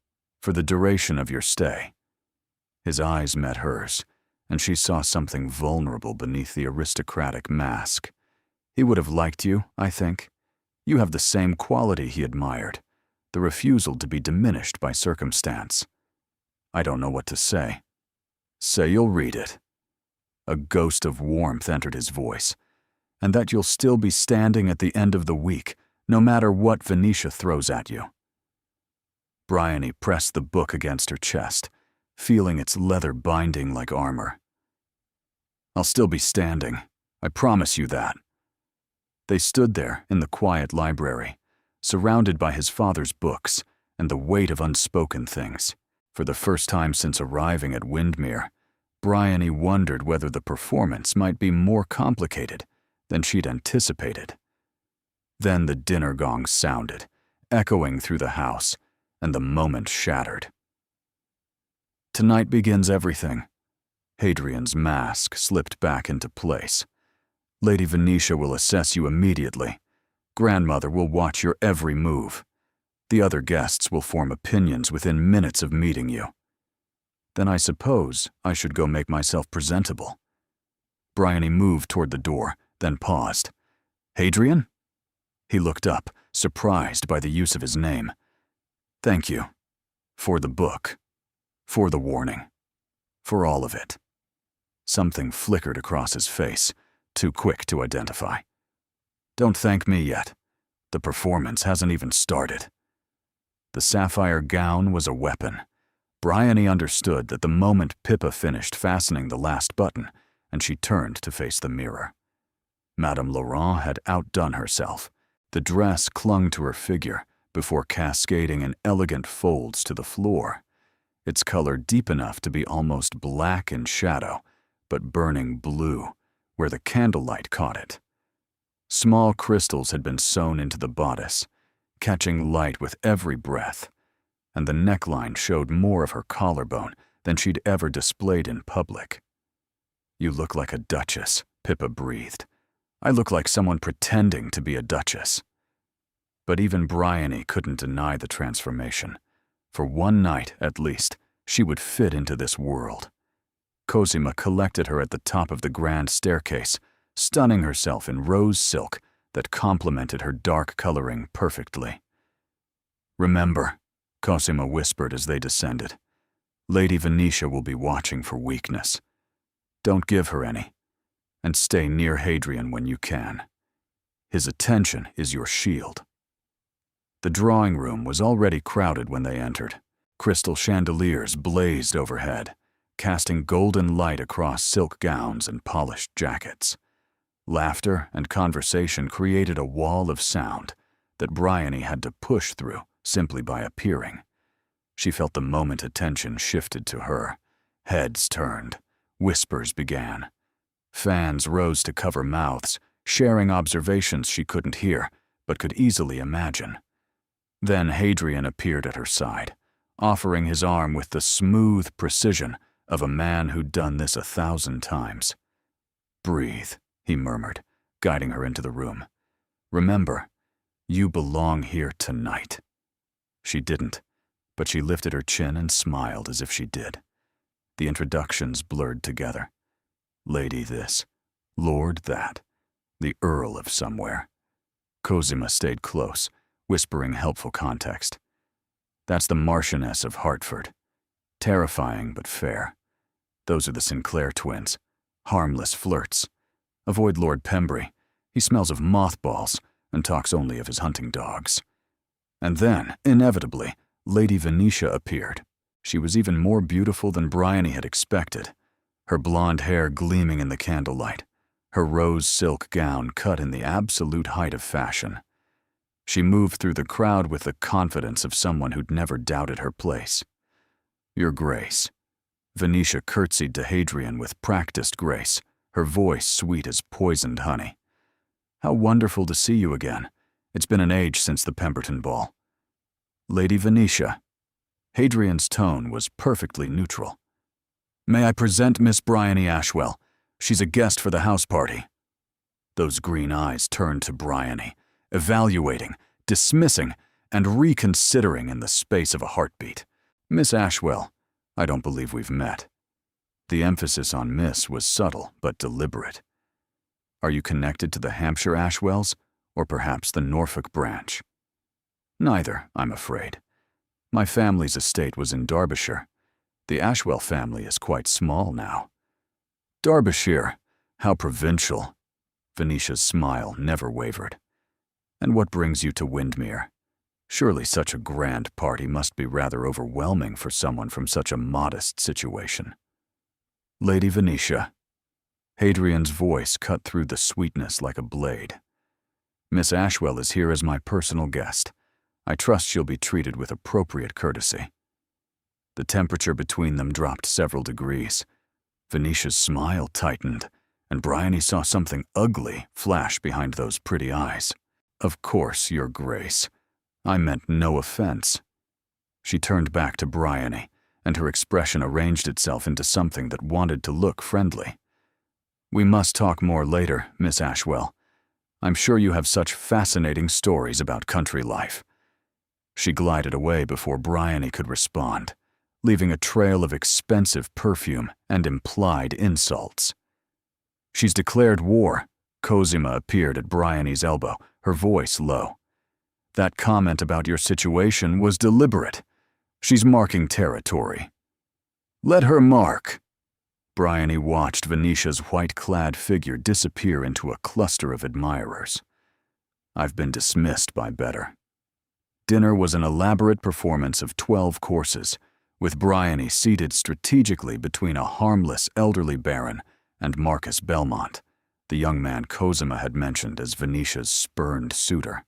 for the duration of your stay. His eyes met hers, and she saw something vulnerable beneath the aristocratic mask. He would have liked you, I think. You have the same quality he admired, the refusal to be diminished by circumstance. I don't know what to say. Say you'll read it. A ghost of warmth entered his voice, and that you'll still be standing at the end of the week, no matter what Venetia throws at you. Bryony pressed the book against her chest, feeling its leather binding like armor. I'll still be standing. I promise you that. They stood there in the quiet library, surrounded by his father's books and the weight of unspoken things. For the first time since arriving at Windmere, Bryony wondered whether the performance might be more complicated than she'd anticipated. Then the dinner gong sounded, echoing through the house, and the moment shattered. Tonight begins everything. Hadrian's mask slipped back into place. Lady Venetia will assess you immediately. Grandmother will watch your every move. The other guests will form opinions within minutes of meeting you. Then I suppose I should go make myself presentable. Bryony moved toward the door, then paused. Hadrian? He looked up, surprised by the use of his name. Thank you. For the book. For the warning. For all of it. Something flickered across his face, too quick to identify. Don't thank me yet. The performance hasn't even started. The sapphire gown was a weapon. Bryony understood that the moment Pippa finished fastening the last button, and she turned to face the mirror. Madame Laurent had outdone herself. The dress clung to her figure before cascading in elegant folds to the floor, its color deep enough to be almost black in shadow, but burning blue where the candlelight caught it. Small crystals had been sewn into the bodice, catching light with every breath, and the neckline showed more of her collarbone than she'd ever displayed in public. "You look like a duchess," Pippa breathed. "I look like someone pretending to be a duchess." But even Bryony couldn't deny the transformation. For one night, at least, she would fit into this world. Cosima collected her at the top of the grand staircase, stunning herself in rose silk that complemented her dark coloring perfectly. "Remember," Cosima whispered as they descended, "Lady Venetia will be watching for weakness. Don't give her any, and stay near Hadrian when you can. His attention is your shield." The drawing room was already crowded when they entered. Crystal chandeliers blazed overhead, casting golden light across silk gowns and polished jackets. Laughter and conversation created a wall of sound that Bryony had to push through simply by appearing. She felt the moment attention shifted to her. Heads turned. Whispers began. Fans rose to cover mouths, sharing observations she couldn't hear, but could easily imagine. Then Hadrian appeared at her side, offering his arm with the smooth precision of a man who'd done this 1,000 times. "Breathe," he murmured, guiding her into the room. "Remember, you belong here tonight." She didn't, but she lifted her chin and smiled as if she did. The introductions blurred together. Lady this, Lord that, the Earl of somewhere. Cosima stayed close, whispering helpful context. "That's the Marchioness of Hertford. Terrifying but fair. Those are the Sinclair twins. Harmless flirts. Avoid Lord Pembry. He smells of mothballs and talks only of his hunting dogs." And then, inevitably, Lady Venetia appeared. She was even more beautiful than Bryony had expected, her blonde hair gleaming in the candlelight, her rose silk gown cut in the absolute height of fashion. She moved through the crowd with the confidence of someone who'd never doubted her place. "Your Grace." Venetia curtsied to Hadrian with practiced grace, her voice sweet as poisoned honey. "How wonderful to see you again. It's been an age since the Pemberton Ball." "Lady Venetia." Hadrian's tone was perfectly neutral. "May I present Miss Bryony Ashwell? She's a guest for the house party." Those green eyes turned to Bryony, evaluating, dismissing, and reconsidering in the space of a heartbeat. "Miss Ashwell, I don't believe we've met." The emphasis on Miss was subtle but deliberate. "Are you connected to the Hampshire Ashwells, or perhaps the Norfolk branch?" "Neither, I'm afraid. My family's estate was in Derbyshire. The Ashwell family is quite small now." "Derbyshire, how provincial." Venetia's smile never wavered. "And what brings you to Windermere? Surely such a grand party must be rather overwhelming for someone from such a modest situation." "Lady Venetia." Hadrian's voice cut through the sweetness like a blade. "Miss Ashwell is here as my personal guest. I trust she'll be treated with appropriate courtesy." The temperature between them dropped several degrees. Venetia's smile tightened, and Bryony saw something ugly flash behind those pretty eyes. "Of course, Your Grace. I meant no offense." She turned back to Bryony, and her expression arranged itself into something that wanted to look friendly. "We must talk more later, Miss Ashwell. I'm sure you have such fascinating stories about country life." She glided away before Bryony could respond, leaving a trail of expensive perfume and implied insults. "She's declared war." Cosima appeared at Bryony's elbow, her voice low. "That comment about your situation was deliberate. She's marking territory." "Let her mark." Bryony watched Venetia's white-clad figure disappear into a cluster of admirers. "I've been dismissed by better." Dinner was an elaborate performance of 12 courses, with Bryony seated strategically between a harmless elderly baron and Marcus Belmont, the young man Cosima had mentioned as Venetia's spurned suitor.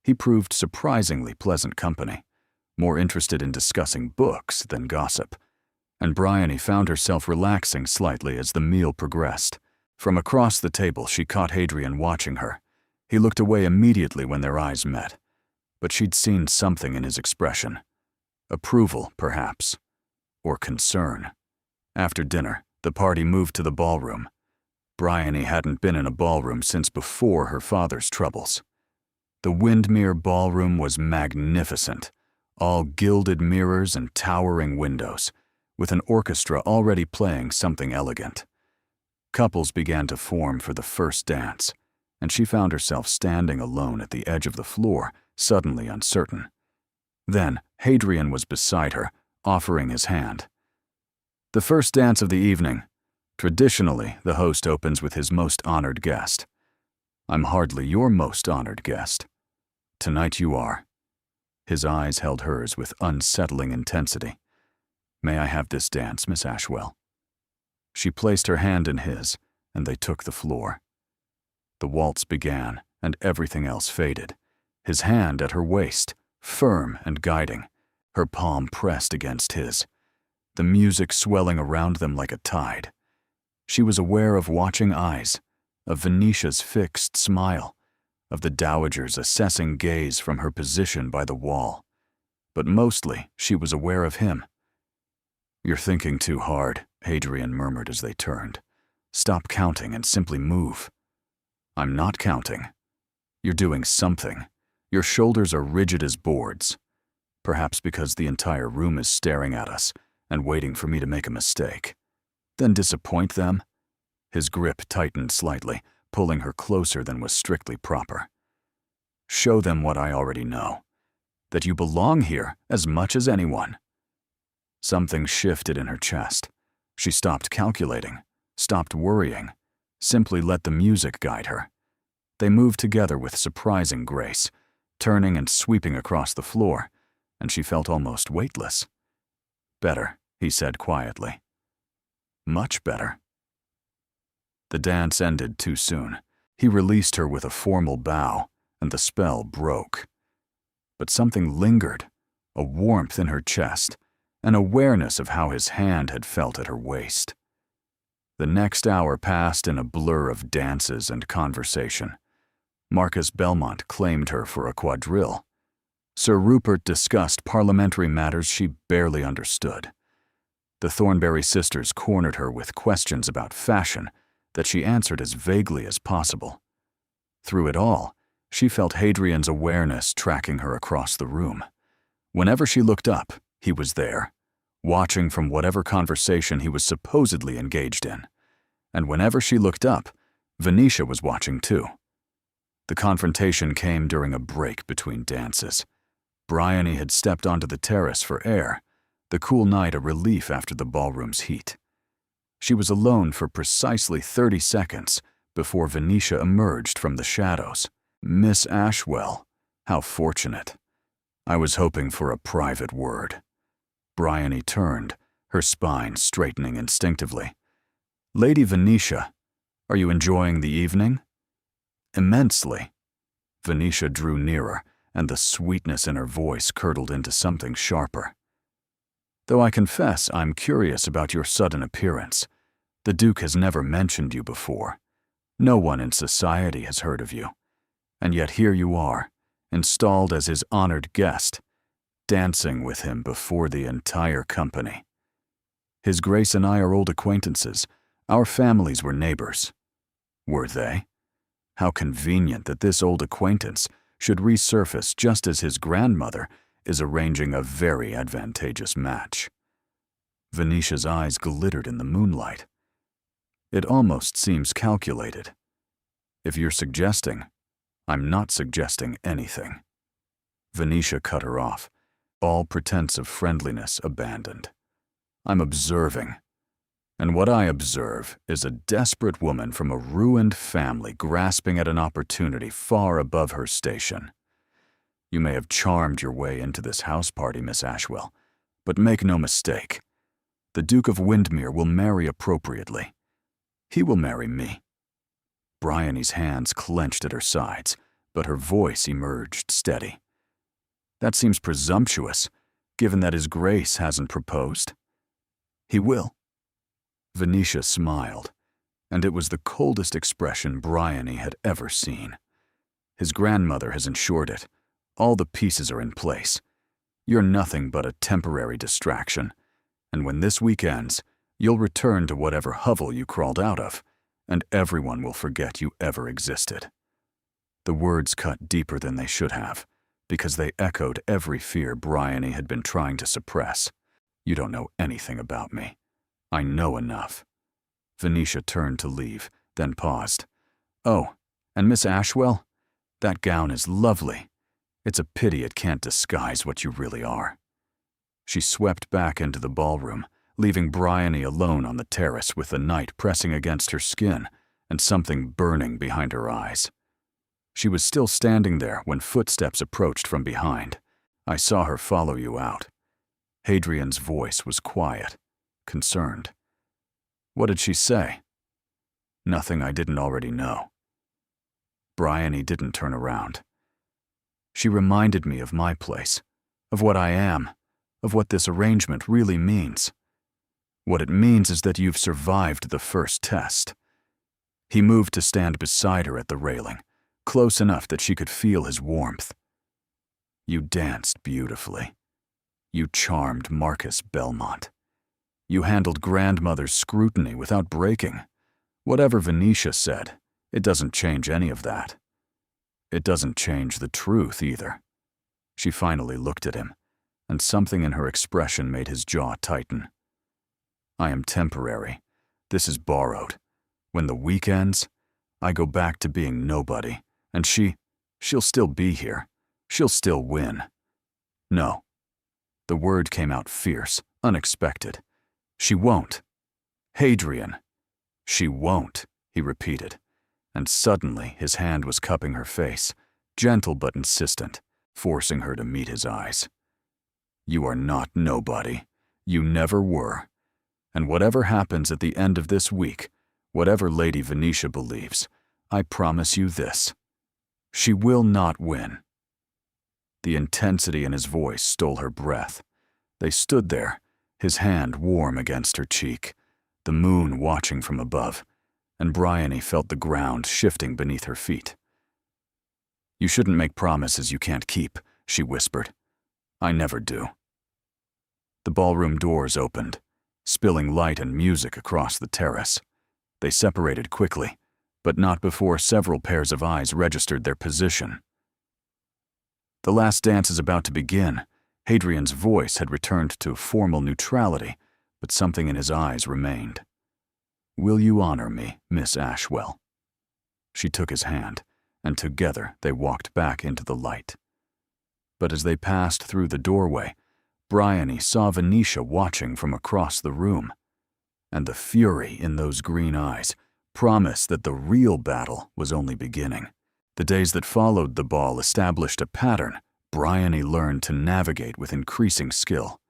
He proved surprisingly pleasant company, more interested in discussing books than gossip, and Bryony found herself relaxing slightly as the meal progressed. From across the table, she caught Hadrian watching her. He looked away immediately when their eyes met, but she'd seen something in his expression. Approval, perhaps, or concern. After dinner, the party moved to the ballroom. Bryony hadn't been in a ballroom since before her father's troubles. The Windmere Ballroom was magnificent, all gilded mirrors and towering windows, with an orchestra already playing something elegant. Couples began to form for the first dance, and she found herself standing alone at the edge of the floor, suddenly uncertain. Then Hadrian was beside her, offering his hand. The first dance of the evening. Traditionally, the host opens with his most honored guest. I'm hardly your most honored guest. Tonight you are. His eyes held hers with unsettling intensity. May I have this dance, Miss Ashwell? She placed her hand in his, and they took the floor. The waltz began, and everything else faded. His hand at her waist, firm and guiding, her palm pressed against his, the music swelling around them like a tide. She was aware of watching eyes, of Venetia's fixed smile, of the dowager's assessing gaze from her position by the wall. But mostly, she was aware of him. You're thinking too hard, Hadrian murmured as they turned. Stop counting and simply move. I'm not counting. You're doing something. Your shoulders are rigid as boards. Perhaps because the entire room is staring at us and waiting for me to make a mistake. Then disappoint them? His grip tightened slightly, pulling her closer than was strictly proper. Show them what I already know. That you belong here as much as anyone. Something shifted in her chest. She stopped calculating, stopped worrying, simply let the music guide her. They moved together with surprising grace, turning and sweeping across the floor, and she felt almost weightless. Better, he said quietly. Much better. The dance ended too soon. He released her with a formal bow, and the spell broke. But something lingered, a warmth in her chest, an awareness of how his hand had felt at her waist. The next hour passed in a blur of dances and conversation. Marcus Belmont claimed her for a quadrille. Sir Rupert discussed parliamentary matters she barely understood. The Thornberry sisters cornered her with questions about fashion that she answered as vaguely as possible. Through it all, she felt Hadrian's awareness tracking her across the room. Whenever she looked up, he was there, watching from whatever conversation he was supposedly engaged in. And whenever she looked up, Venetia was watching too. The confrontation came during a break between dances. Bryony had stepped onto the terrace for air, the cool night a relief after the ballroom's heat. She was alone for precisely 30 seconds before Venetia emerged from the shadows. Miss Ashwell, how fortunate. I was hoping for a private word. Bryony turned, her spine straightening instinctively. Lady Venetia, are you enjoying the evening? Immensely. Venetia drew nearer, and the sweetness in her voice curdled into something sharper. Though I confess I'm curious about your sudden appearance. The Duke has never mentioned you before. No one in society has heard of you. And yet here you are, installed as his honored guest, dancing with him before the entire company. His Grace and I are old acquaintances. Our families were neighbors. Were they? How convenient that this old acquaintance should resurface just as his grandmother is arranging a very advantageous match. Venetia's eyes glittered in the moonlight. It almost seems calculated. If you're suggesting, I'm not suggesting anything. Venetia cut her off, all pretense of friendliness abandoned. I'm observing. And what I observe is a desperate woman from a ruined family grasping at an opportunity far above her station. You may have charmed your way into this house party, Miss Ashwell, But make no mistake, the Duke of Windermere will marry appropriately. He will marry me." Bryony's hands clenched at her sides, but her voice emerged steady. "That seems presumptuous, given that His Grace hasn't proposed." "He will." Venetia smiled, and it was the coldest expression Bryony had ever seen. "His grandmother has ensured it. All the pieces are in place. You're nothing but a temporary distraction, and when this week ends, you'll return to whatever hovel you crawled out of, and everyone will forget you ever existed." The words cut deeper than they should have, because they echoed every fear Bryony had been trying to suppress. "You don't know anything about me. I know enough." Venetia turned to leave, then paused. "Oh, and Miss Ashwell? That gown is lovely. It's a pity it can't disguise what you really are." She swept back into the ballroom, leaving Bryony alone on the terrace with the night pressing against her skin and something burning behind her eyes. She was still standing there when footsteps approached from behind. "I saw her follow you out." Hadrian's voice was quiet, concerned. "What did she say?" "Nothing I didn't already know." Bryony didn't turn around. "She reminded me of my place, of what I am, of what this arrangement really means. What it means is that you've survived the first test." He moved to stand beside her at the railing, close enough that she could feel his warmth. "You danced beautifully. You charmed Marcus Belmont. You handled grandmother's scrutiny without breaking. Whatever Venetia said, it doesn't change any of that. It doesn't change the truth either." She finally looked at him, and something in her expression made his jaw tighten. "I am temporary. This is borrowed. When the week ends, I go back to being nobody, and she'll still be here. She'll still win." "No." The word came out fierce, unexpected. "She won't." "Hadrian." "She won't," he repeated, and suddenly his hand was cupping her face, gentle but insistent, forcing her to meet his eyes. "You are not nobody. You never were. And whatever happens at the end of this week, whatever Lady Venetia believes, I promise you this: she will not win." The intensity in his voice stole her breath. They stood there, his hand warm against her cheek, the moon watching from above, and Bryony felt the ground shifting beneath her feet. "You shouldn't make promises you can't keep," she whispered. "I never do." The ballroom doors opened, spilling light and music across the terrace. They separated quickly, but not before several pairs of eyes registered their position. "The last dance is about to begin." Hadrian's voice had returned to formal neutrality, but something in his eyes remained. "Will you honor me, Miss Ashwell?" She took his hand, and together they walked back into the light. But as they passed through the doorway, Bryony saw Venetia watching from across the room, and the fury in those green eyes promised that the real battle was only beginning. The days that followed the ball established a pattern Bryony learned to navigate with increasing skill.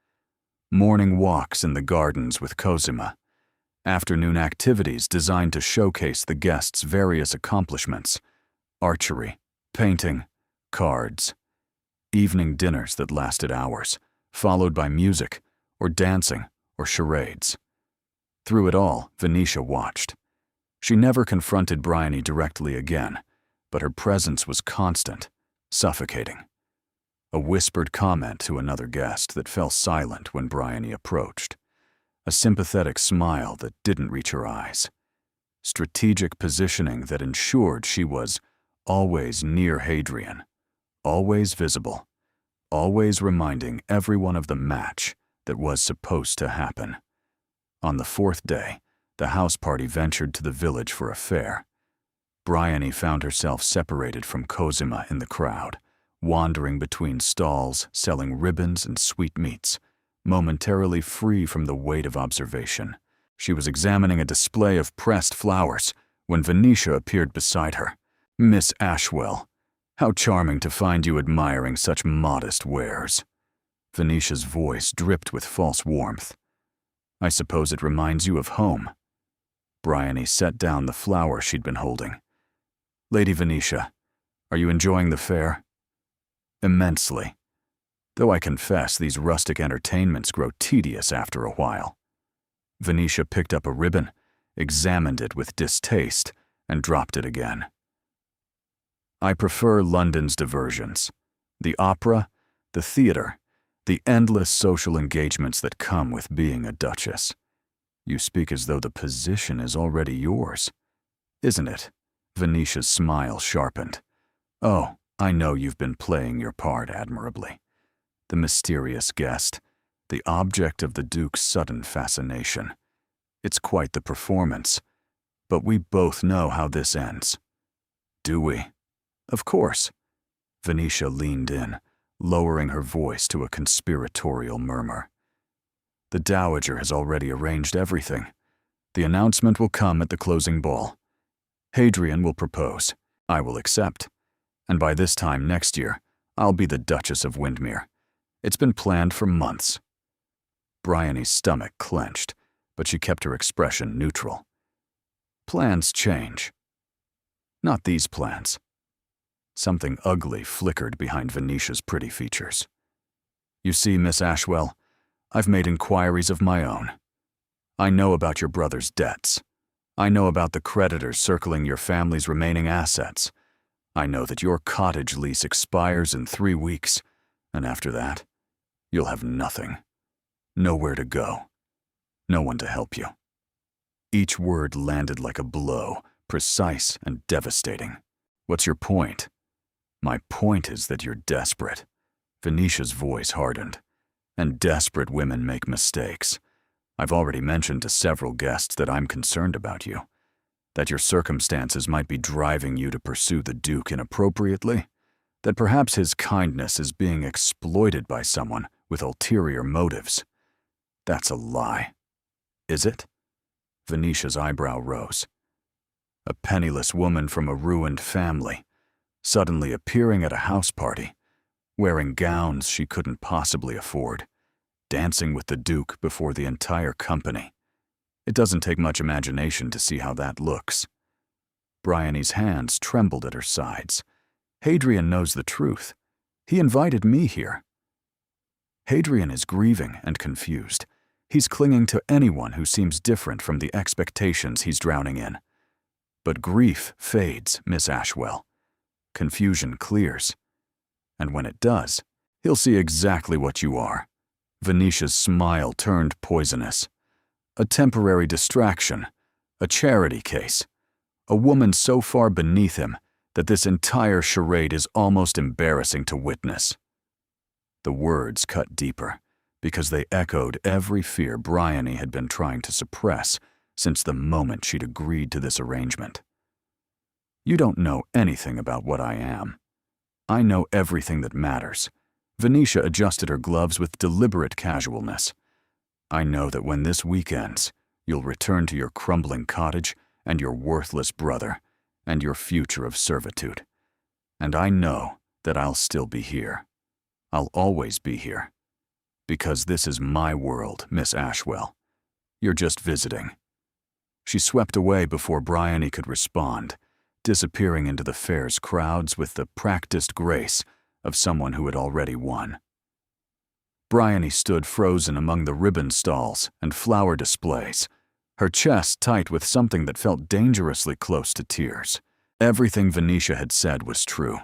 Morning walks in the gardens with Cosima, afternoon activities designed to showcase the guests' various accomplishments, archery, painting, cards, evening dinners that lasted hours, followed by music, or dancing, or charades. Through it all, Venetia watched. She never confronted Bryony directly again, but her presence was constant, suffocating. A whispered comment to another guest that fell silent when Bryony approached. A sympathetic smile that didn't reach her eyes. Strategic positioning that ensured she was always near Hadrian, always visible, always reminding everyone of the match that was supposed to happen. On the fourth day, the house party ventured to the village for a fair. Bryony found herself separated from Cosima in the crowd, wandering between stalls selling ribbons and sweetmeats, momentarily free from the weight of observation. She was examining a display of pressed flowers when Venetia appeared beside her. "Miss Ashwell, how charming to find you admiring such modest wares." Venetia's voice dripped with false warmth. I suppose it reminds you of home. Bryony set down the flower she'd been holding. Lady Venetia, are you enjoying the fair? Immensely. Though I confess these rustic entertainments grow tedious after a while. Venetia picked up a ribbon, examined it with distaste, and dropped it again. I prefer London's diversions. The opera, the theater, the endless social engagements that come with being a duchess. You speak as though the position is already yours. Isn't it? Venetia's smile sharpened. Oh, I know you've been playing your part admirably. The mysterious guest, the object of the Duke's sudden fascination. It's quite the performance, but we both know how this ends. Do we? Of course. Venetia leaned in, lowering her voice to a conspiratorial murmur. The Dowager has already arranged everything. The announcement will come at the closing ball. Hadrian will propose. I will accept. And by this time next year, I'll be the Duchess of Windermere. It's been planned for months. Bryony's stomach clenched, but she kept her expression neutral. Plans change. Not these plans. Something ugly flickered behind Venetia's pretty features. You see, Miss Ashwell, I've made inquiries of my own. I know about your brother's debts. I know about the creditors circling your family's remaining assets. I know that your cottage lease expires in 3 weeks, and after that, you'll have nothing. Nowhere to go. No one to help you. Each word landed like a blow, precise and devastating. What's your point? My point is that you're desperate. Venetia's voice hardened. And desperate women make mistakes. I've already mentioned to several guests that I'm concerned about you, that your circumstances might be driving you to pursue the Duke inappropriately, that perhaps his kindness is being exploited by someone with ulterior motives. That's a lie. Is it? Venetia's eyebrow rose. A penniless woman from a ruined family, suddenly appearing at a house party, wearing gowns she couldn't possibly afford, dancing with the Duke before the entire company. It doesn't take much imagination to see how that looks. Bryony's hands trembled at her sides. Hadrian knows the truth. He invited me here. Hadrian is grieving and confused. He's clinging to anyone who seems different from the expectations he's drowning in. But grief fades, Miss Ashwell. Confusion clears. And when it does, he'll see exactly what you are. Venetia's smile turned poisonous. A temporary distraction, a charity case, a woman so far beneath him that this entire charade is almost embarrassing to witness. The words cut deeper, because they echoed every fear Bryony had been trying to suppress since the moment she'd agreed to this arrangement. You don't know anything about what I am. I know everything that matters. Venetia adjusted her gloves with deliberate casualness. I know that when this week ends, you'll return to your crumbling cottage and your worthless brother and your future of servitude. And I know that I'll still be here. I'll always be here. Because this is my world, Miss Ashwell. You're just visiting. She swept away before Bryony could respond, disappearing into the fair's crowds with the practiced grace of someone who had already won. Bryony stood frozen among the ribbon stalls and flower displays, her chest tight with something that felt dangerously close to tears. Everything Venetia had said was true.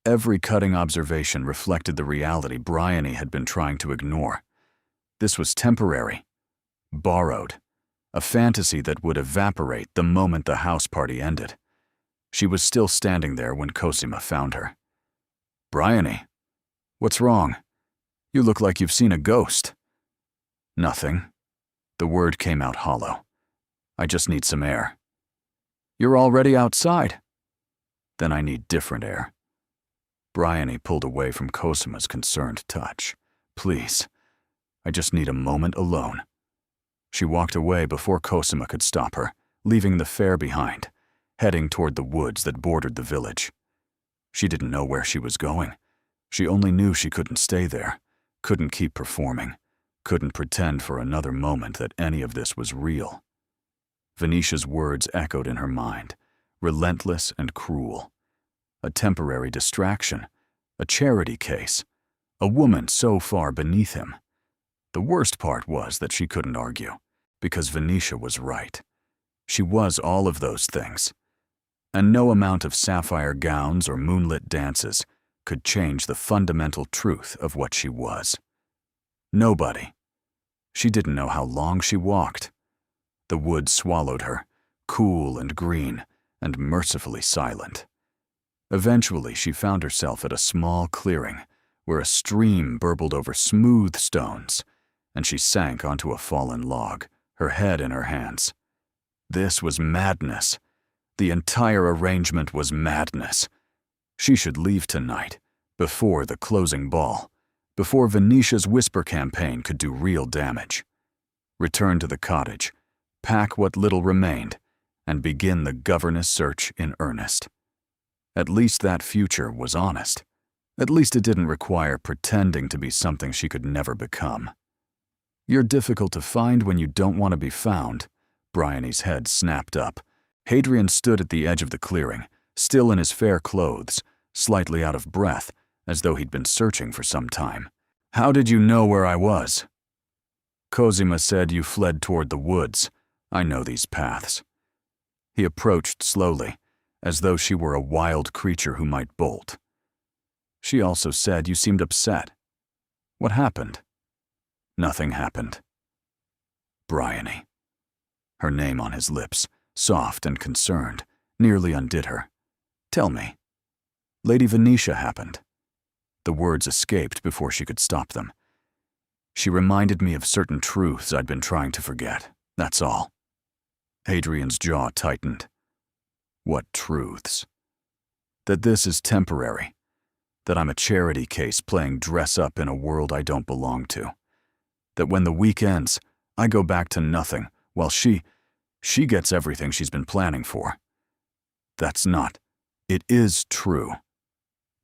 Every cutting observation reflected the reality Bryony had been trying to ignore. This was temporary, borrowed, a fantasy that would evaporate the moment the house party ended. She was still standing there when Cosima found her. Bryony, what's wrong? You look like you've seen a ghost. Nothing. The word came out hollow. I just need some air. You're already outside. Then I need different air. Bryony pulled away from Cosima's concerned touch. Please, I just need a moment alone. She walked away before Cosima could stop her, leaving the fair behind, heading toward the woods that bordered the village. She didn't know where she was going. She only knew she couldn't stay there, couldn't keep performing, couldn't pretend for another moment that any of this was real. Venetia's words echoed in her mind, relentless and cruel. A temporary distraction, a charity case, a woman so far beneath him. The worst part was that she couldn't argue, because Venetia was right. She was all of those things. And no amount of sapphire gowns or moonlit dances could change the fundamental truth of what she was. Nobody. She didn't know how long she walked. The woods swallowed her, cool and green, and mercifully silent. Eventually, she found herself at a small clearing where a stream burbled over smooth stones, and she sank onto a fallen log, her head in her hands. This was madness. The entire arrangement was madness. She should leave tonight, before the closing ball, before Venetia's whisper campaign could do real damage. Return to the cottage, pack what little remained, and begin the governess search in earnest. At least that future was honest. At least it didn't require pretending to be something she could never become. "You're difficult to find when you don't want to be found." Bryony's head snapped up. Hadrian stood at the edge of the clearing, still in his fair clothes, slightly out of breath, as though he'd been searching for some time. "How did you know where I was?" "Cosima said you fled toward the woods. I know these paths." He approached slowly, as though she were a wild creature who might bolt. "She also said you seemed upset. What happened?" "Nothing happened." Bryony. Her name on his lips, soft and concerned, nearly undid her. "Tell me." "Lady Venetia happened." The words escaped before she could stop them. "She reminded me of certain truths I'd been trying to forget, that's all." Hadrian's jaw tightened. "What truths?" "That this is temporary. That I'm a charity case playing dress-up in a world I don't belong to. That when the week ends, I go back to nothing, while she gets everything she's been planning for." "That's not. It is true."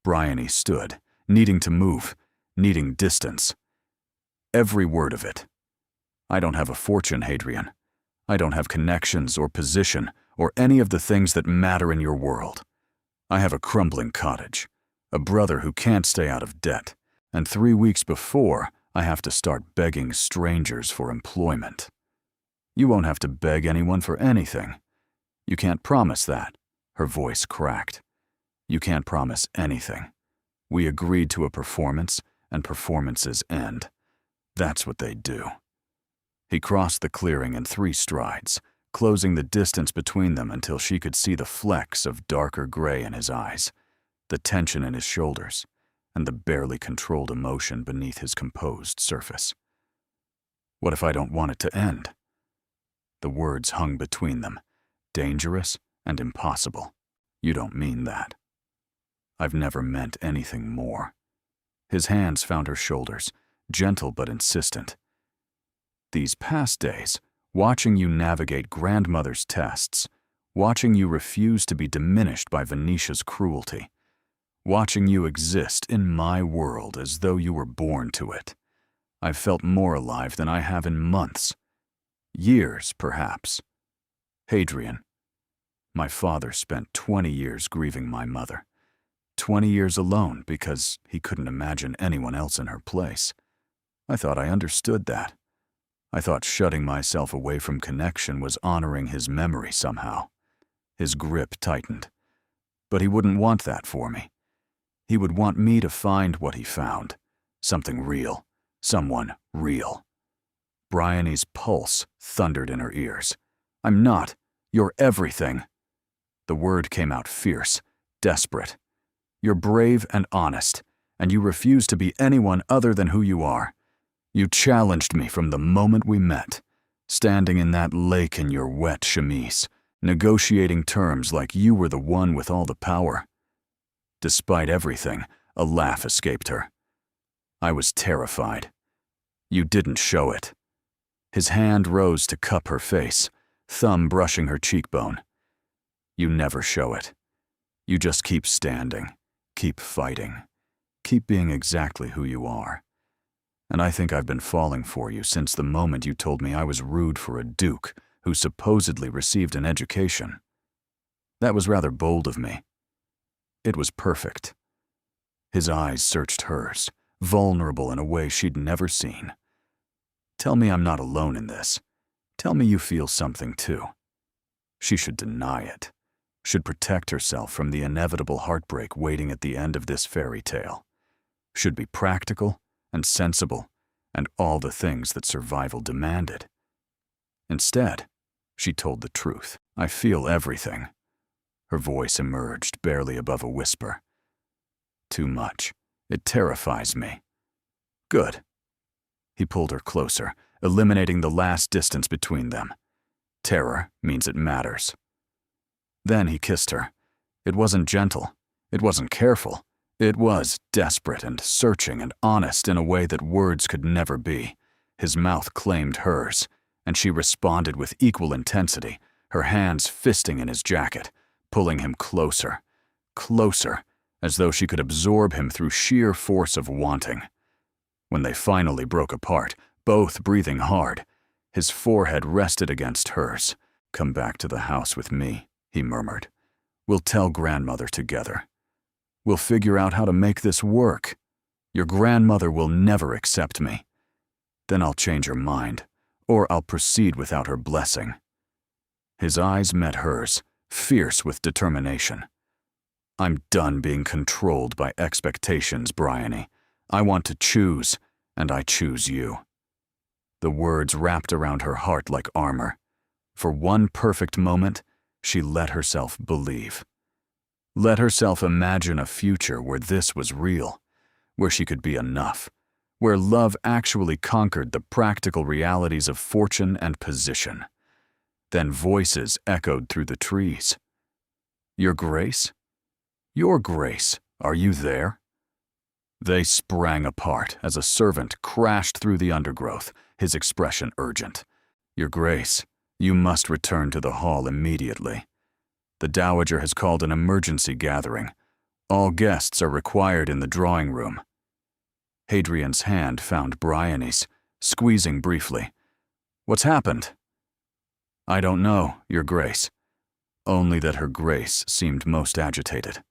Bryony stood, needing to move, needing distance. "Every word of it. I don't have a fortune, Hadrian. I don't have connections or position or any of the things that matter in your world. I have a crumbling cottage, a brother who can't stay out of debt, and 3 weeks before, I have to start begging strangers for employment." "You won't have to beg anyone for anything." "You can't promise that." Her voice cracked. "You can't promise anything. We agreed to a performance, and performances end. That's what they do." He crossed the clearing in 3 strides, closing the distance between them until she could see the flecks of darker gray in his eyes, the tension in his shoulders, and the barely controlled emotion beneath his composed surface. "What if I don't want it to end?" The words hung between them, dangerous and impossible. "You don't mean that." "I've never meant anything more." His hands found her shoulders, gentle but insistent. "These past days, watching you navigate grandmother's tests, watching you refuse to be diminished by Venetia's cruelty, watching you exist in my world as though you were born to it, I've felt more alive than I have in months. Years, perhaps. Hadrian. My father spent 20 years grieving my mother. 20 years alone because he couldn't imagine anyone else in her place. I thought I understood that. I thought shutting myself away from connection was honoring his memory somehow. His grip tightened. But he wouldn't want that for me. He would want me to find what he found. Something real. Someone real. Bryony's pulse thundered in her ears. I'm not. You're everything. The word came out fierce, desperate. You're brave and honest, and you refuse to be anyone other than who you are. You challenged me from the moment we met, standing in that lake in your wet chemise, negotiating terms like you were the one with all the power. Despite everything, a laugh escaped her. I was terrified. You didn't show it. His hand rose to cup her face, thumb brushing her cheekbone. You never show it. You just keep standing, keep fighting, keep being exactly who you are. And I think I've been falling for you since the moment you told me I was rude for a duke who supposedly received an education. That was rather bold of me. It was perfect. His eyes searched hers, vulnerable in a way she'd never seen. Tell me I'm not alone in this. Tell me you feel something too. She should deny it, should protect herself from the inevitable heartbreak waiting at the end of this fairy tale, should be practical and sensible and all the things that survival demanded. Instead, she told the truth. I feel everything. Her voice emerged barely above a whisper. Too much. It terrifies me. Good. He pulled her closer, eliminating the last distance between them. Terror means it matters. Then he kissed her. It wasn't gentle. It wasn't careful. It was desperate and searching and honest in a way that words could never be. His mouth claimed hers, and she responded with equal intensity, her hands fisting in his jacket, pulling him closer, closer, as though she could absorb him through sheer force of wanting. When they finally broke apart, both breathing hard, his forehead rested against hers. "Come back to the house with me," he murmured. "We'll tell grandmother together. We'll figure out how to make this work. Your grandmother will never accept me. Then I'll change her mind, or I'll proceed without her blessing." His eyes met hers, fierce with determination. "I'm done being controlled by expectations, Bryony. I want to choose, and I choose you." The words wrapped around her heart like armor. For one perfect moment, she let herself believe. Let herself imagine a future where this was real, where she could be enough, where love actually conquered the practical realities of fortune and position. Then voices echoed through the trees. "Your Grace? Your Grace, are you there?" They sprang apart as a servant crashed through the undergrowth, his expression urgent. "Your Grace, you must return to the hall immediately. The Dowager has called an emergency gathering. All guests are required in the drawing room." Hadrian's hand found Bryony's, squeezing briefly. "What's happened?" "I don't know, Your Grace." Only that her Grace seemed most agitated.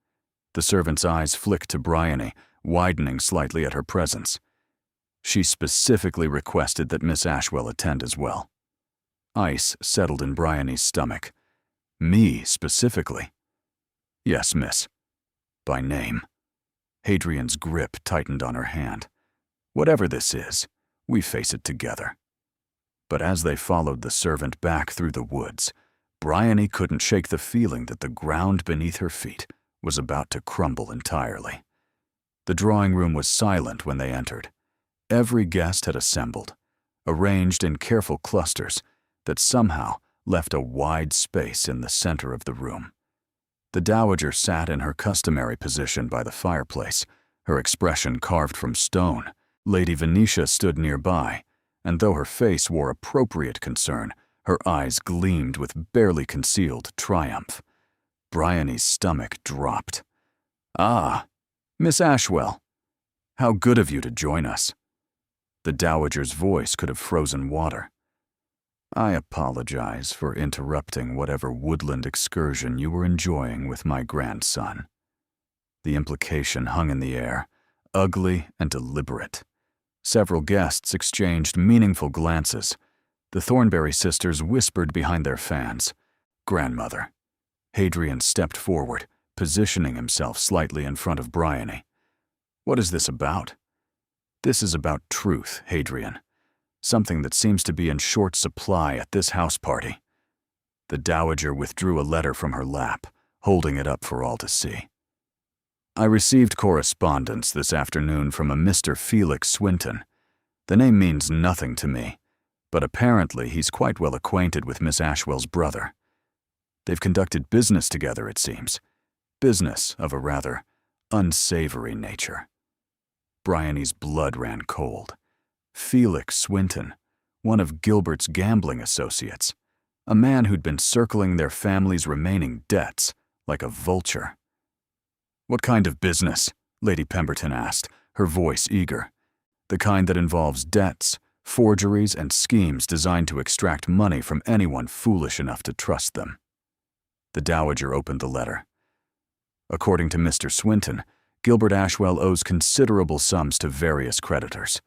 The servant's eyes flicked to Bryony, widening slightly at her presence. She specifically requested that Miss Ashwell attend as well. Ice settled in Bryony's stomach. "Me, specifically?" "Yes, miss." "By name." Hadrian's grip tightened on her hand. "Whatever this is, we face it together." But as they followed the servant back through the woods, Bryony couldn't shake the feeling that the ground beneath her feet was about to crumble entirely. The drawing room was silent when they entered. Every guest had assembled, arranged in careful clusters that somehow left a wide space in the center of the room. The Dowager sat in her customary position by the fireplace, her expression carved from stone. Lady Venetia stood nearby, and though her face wore appropriate concern, her eyes gleamed with barely concealed triumph. Bryony's stomach dropped. "Ah, Miss Ashwell, how good of you to join us." The Dowager's voice could have frozen water. "I apologize for interrupting whatever woodland excursion you were enjoying with my grandson." The implication hung in the air, ugly and deliberate. Several guests exchanged meaningful glances. The Thornberry sisters whispered behind their fans. "Grandmother." Hadrian stepped forward, positioning himself slightly in front of Bryony. "What is this about?" "This is about truth, Hadrian. Something that seems to be in short supply at this house party." The Dowager withdrew a letter from her lap, holding it up for all to see. "I received correspondence this afternoon from a Mr. Felix Swinton. The name means nothing to me, but apparently he's quite well acquainted with Miss Ashwell's brother. They've conducted business together, it seems. Business of a rather unsavory nature." Bryony's blood ran cold. Felix Swinton, one of Gilbert's gambling associates, a man who'd been circling their family's remaining debts like a vulture. "What kind of business?" Lady Pemberton asked, her voice eager. The kind that involves debts, forgeries, and schemes designed to extract money from anyone foolish enough to trust them. The Dowager opened the letter. According to Mr. Swinton, Gilbert Ashwell owes considerable sums to various creditors.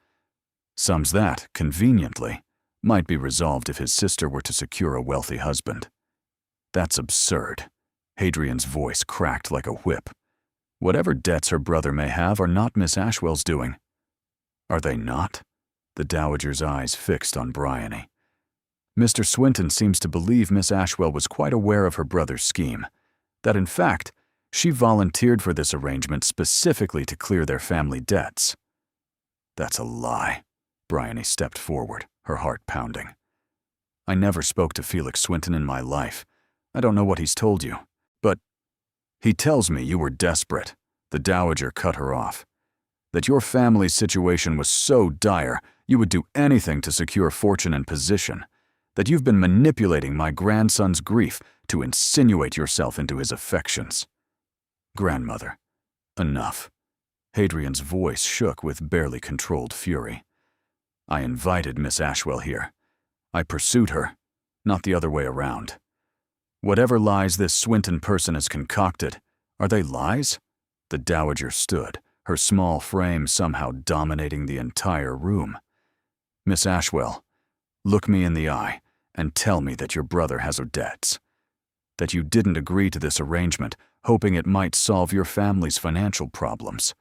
Sums that, conveniently, might be resolved if his sister were to secure a wealthy husband. That's absurd. Hadrian's voice cracked like a whip. Whatever debts her brother may have are not Miss Ashwell's doing. Are they not? The Dowager's eyes fixed on Bryony. Mr. Swinton seems to believe Miss Ashwell was quite aware of her brother's scheme, that in fact, she volunteered for this arrangement specifically to clear their family debts. That's a lie. Bryony stepped forward, her heart pounding. I never spoke to Felix Swinton in my life. I don't know what he's told you, but he tells me you were desperate. The Dowager cut her off. That your family's situation was so dire, you would do anything to secure fortune and position. That you've been manipulating my grandson's grief to insinuate yourself into his affections. Grandmother, enough. Hadrian's voice shook with barely controlled fury. I invited Miss Ashwell here. I pursued her, not the other way around. Whatever lies this Swinton person has concocted, are they lies? The Dowager stood, her small frame somehow dominating the entire room. Miss Ashwell, look me in the eye and tell me that your brother has debts. That you didn't agree to this arrangement hoping it might solve your family's financial problems.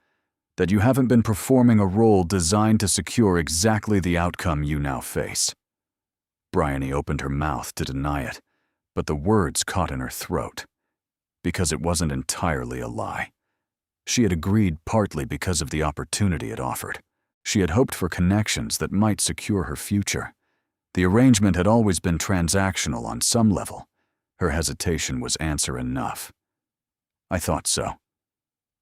That you haven't been performing a role designed to secure exactly the outcome you now face. Bryony opened her mouth to deny it, but the words caught in her throat. Because it wasn't entirely a lie. She had agreed partly because of the opportunity it offered. She had hoped for connections that might secure her future. The arrangement had always been transactional on some level. Her hesitation was answer enough. I thought so.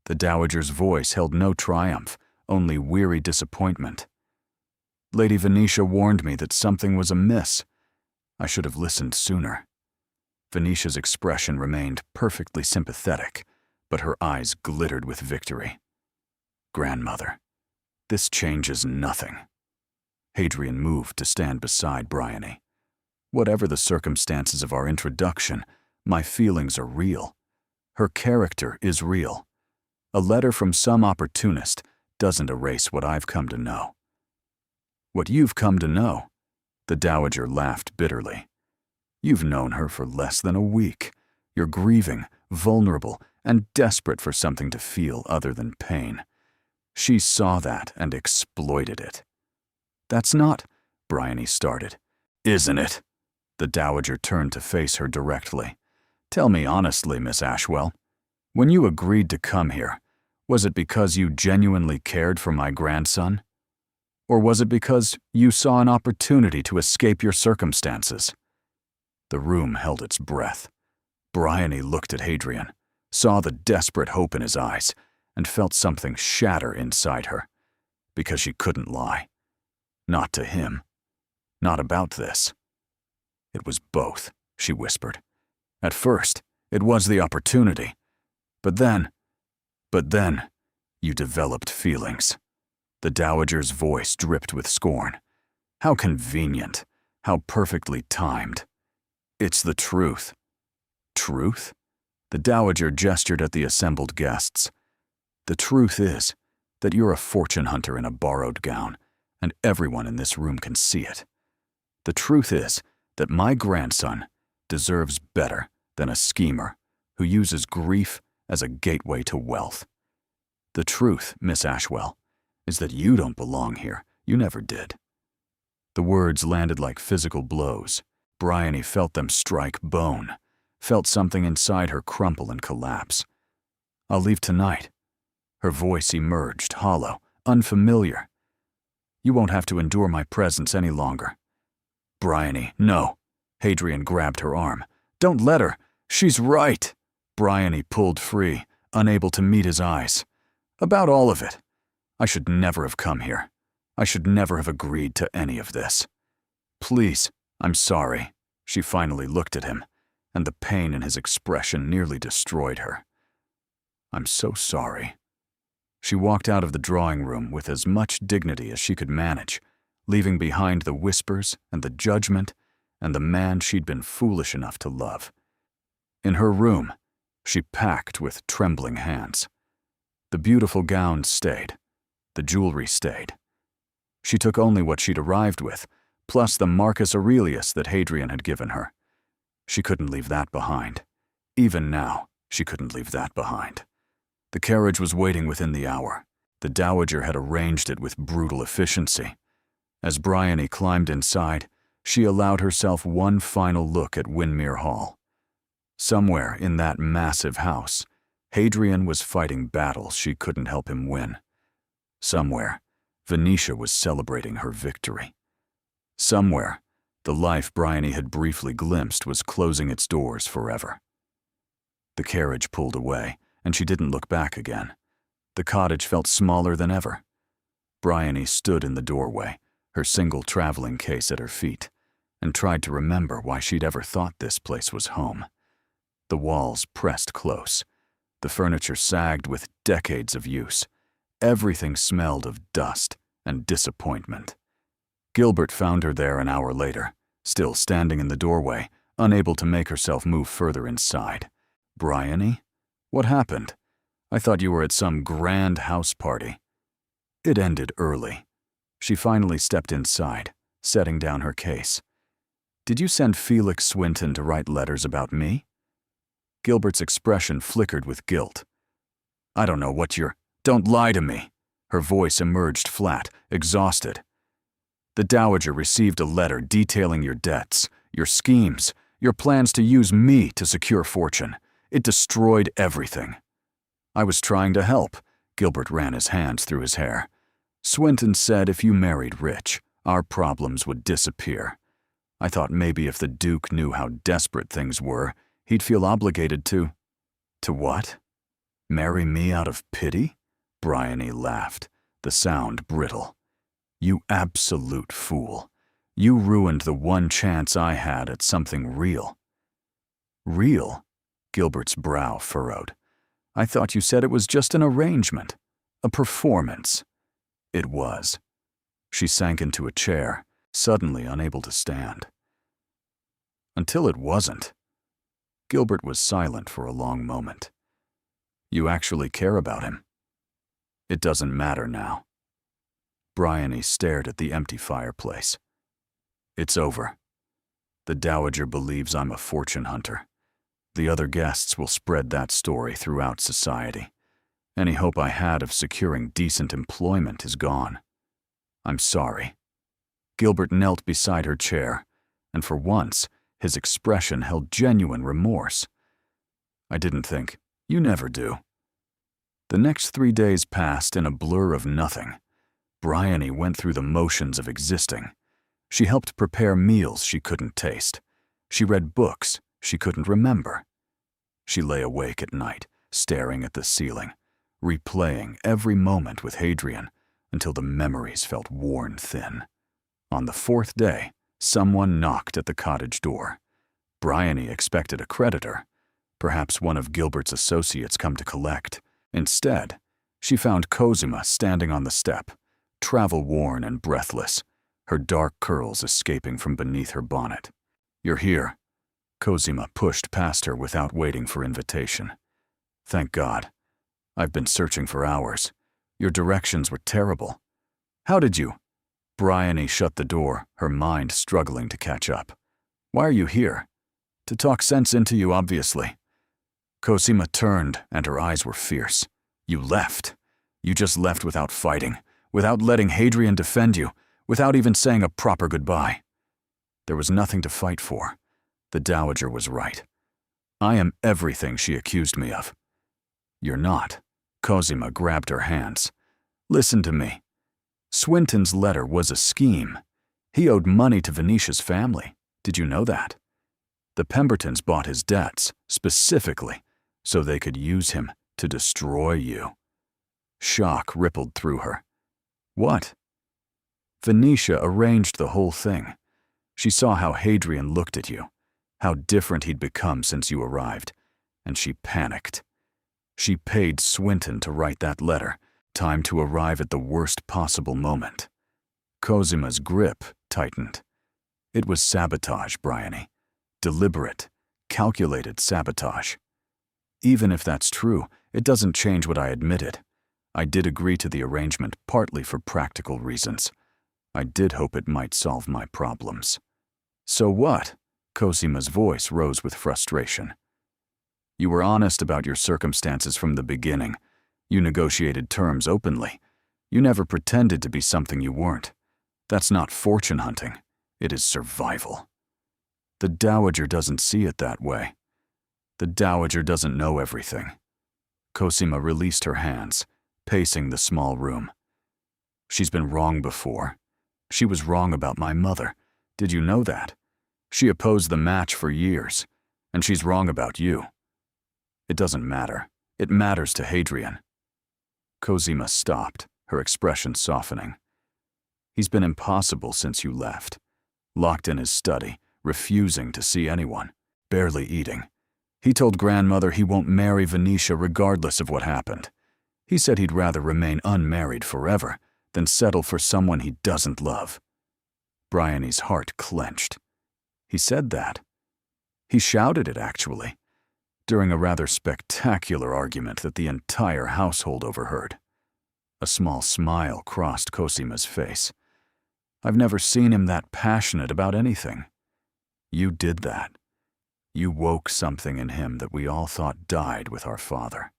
The Dowager's voice held no triumph, only weary disappointment. Lady Venetia warned me that something was amiss. I should have listened sooner. Venetia's expression remained perfectly sympathetic, but her eyes glittered with victory. Grandmother, this changes nothing. Hadrian moved to stand beside Bryony. Whatever the circumstances of our introduction, my feelings are real. Her character is real. A letter from some opportunist doesn't erase what I've come to know. What you've come to know? The Dowager laughed bitterly. You've known her for less than a week. You're grieving, vulnerable, and desperate for something to feel other than pain. She saw that and exploited it. That's not, Bryony started. Isn't it? The Dowager turned to face her directly. Tell me honestly, Miss Ashwell, when you agreed to come here, was it because you genuinely cared for my grandson? Or was it because you saw an opportunity to escape your circumstances? The room held its breath. Bryony looked at Hadrian, saw the desperate hope in his eyes, and felt something shatter inside her, because she couldn't lie. Not to him. Not about this. It was both, she whispered. At first, it was the opportunity. But then, you developed feelings. The Dowager's voice dripped with scorn. How convenient, how perfectly timed. It's the truth. Truth? The Dowager gestured at the assembled guests. The truth is that you're a fortune hunter in a borrowed gown, and everyone in this room can see it. The truth is that my grandson deserves better than a schemer who uses grief as a gateway to wealth. The truth, Miss Ashwell, is that you don't belong here. You never did. The words landed like physical blows. Bryony felt them strike bone, felt something inside her crumple and collapse. I'll leave tonight. Her voice emerged, hollow, unfamiliar. You won't have to endure my presence any longer. Bryony, no. Hadrian grabbed her arm. Don't let her. She's right. Bryony pulled free, unable to meet his eyes. About all of it. I should never have come here. I should never have agreed to any of this. Please, I'm sorry. She finally looked at him, and the pain in his expression nearly destroyed her. I'm so sorry. She walked out of the drawing room with as much dignity as she could manage, leaving behind the whispers and the judgment and the man she'd been foolish enough to love. In her room, she packed with trembling hands. The beautiful gowns stayed. The jewelry stayed. She took only what she'd arrived with, plus the Marcus Aurelius that Hadrian had given her. She couldn't leave that behind. Even now, she couldn't leave that behind. The carriage was waiting within the hour. The dowager had arranged it with brutal efficiency. As Bryony climbed inside, she allowed herself one final look at Windermere Hall. Somewhere in that massive house, Hadrian was fighting battles she couldn't help him win. Somewhere, Venetia was celebrating her victory. Somewhere, the life Bryony had briefly glimpsed was closing its doors forever. The carriage pulled away, and she didn't look back again. The cottage felt smaller than ever. Bryony stood in the doorway, her single traveling case at her feet, and tried to remember why she'd ever thought this place was home. The walls pressed close. The furniture sagged with decades of use. Everything smelled of dust and disappointment. Gilbert found her there an hour later, still standing in the doorway, unable to make herself move further inside. "Bryony? What happened? I thought you were at some grand house party." It ended early. She finally stepped inside, setting down her case. "Did you send Felix Swinton to write letters about me?" Gilbert's expression flickered with guilt. "I don't know what you're— Don't lie to me." Her voice emerged flat, exhausted. "The dowager received a letter detailing your debts, your schemes, your plans to use me to secure fortune. It destroyed everything." "I was trying to help." Gilbert ran his hands through his hair. "Swinton said if you married rich, our problems would disappear. I thought maybe if the Duke knew how desperate things were, he'd feel obligated to—" "To what? Marry me out of pity?" Bryony laughed, the sound brittle. "You absolute fool. You ruined the one chance I had at something real." "Real?" Gilbert's brow furrowed. "I thought you said it was just an arrangement, a performance." It was. She sank into a chair, suddenly unable to stand. "Until it wasn't." Gilbert was silent for a long moment. "You actually care about him?" "It doesn't matter now." Bryony stared at the empty fireplace. "It's over. The dowager believes I'm a fortune hunter. The other guests will spread that story throughout society. Any hope I had of securing decent employment is gone. I'm sorry." Gilbert knelt beside her chair, and for once, his expression held genuine remorse. "I didn't think. You never do." The next 3 days passed in a blur of nothing. Bryony went through the motions of existing. She helped prepare meals she couldn't taste. She read books she couldn't remember. She lay awake at night, staring at the ceiling, replaying every moment with Hadrian until the memories felt worn thin. On the 4th day, someone knocked at the cottage door. Bryony expected a creditor, perhaps one of Gilbert's associates come to collect. Instead, she found Cosima standing on the step, travel-worn and breathless, her dark curls escaping from beneath her bonnet. "You're here." Cosima pushed past her without waiting for invitation. "Thank God. I've been searching for hours. Your directions were terrible." "How did you—" Bryony shut the door, her mind struggling to catch up. "Why are you here?" "To talk sense into you, obviously." Cosima turned, and her eyes were fierce. "You left. You just left without fighting, without letting Hadrian defend you, without even saying a proper goodbye." "There was nothing to fight for." The dowager was right. "I am everything she accused me of." "You're not." Cosima grabbed her hands. "Listen to me. Swinton's letter was a scheme. He owed money to Venetia's family. Did you know that? The Pembertons bought his debts, specifically, so they could use him to destroy you." Shock rippled through her. "What?" "Venetia arranged the whole thing. She saw how Hadrian looked at you, how different he'd become since you arrived, and she panicked. She paid Swinton to write that letter, time to arrive at the worst possible moment. Cozima's grip tightened. It was sabotage, Bryony. Deliberate, calculated sabotage. Even if that's true, it doesn't change what I admitted. I did agree to the arrangement partly for practical reasons. I did hope it might solve my problems. So what? Cozima's voice rose with frustration. You were honest about your circumstances from the beginning. You negotiated terms openly. You never pretended to be something you weren't. That's not fortune hunting. It is survival. The Dowager doesn't see it that way. The Dowager doesn't know everything. Cosima released her hands, pacing the small room. She's been wrong before. She was wrong about my mother. Did you know that? She opposed the match for years, and she's wrong about you. It doesn't matter. It matters to Hadrian. Cosima stopped, her expression softening. He's been impossible since you left. Locked in his study, refusing to see anyone, barely eating. He told grandmother he won't marry Venetia regardless of what happened. He said he'd rather remain unmarried forever than settle for someone he doesn't love. Bryony's heart clenched. He said that. He shouted it, actually, during a rather spectacular argument that the entire household overheard. A small smile crossed Cosima's face. I've never seen him that passionate about anything. You did that. You woke something in him that we all thought died with our father.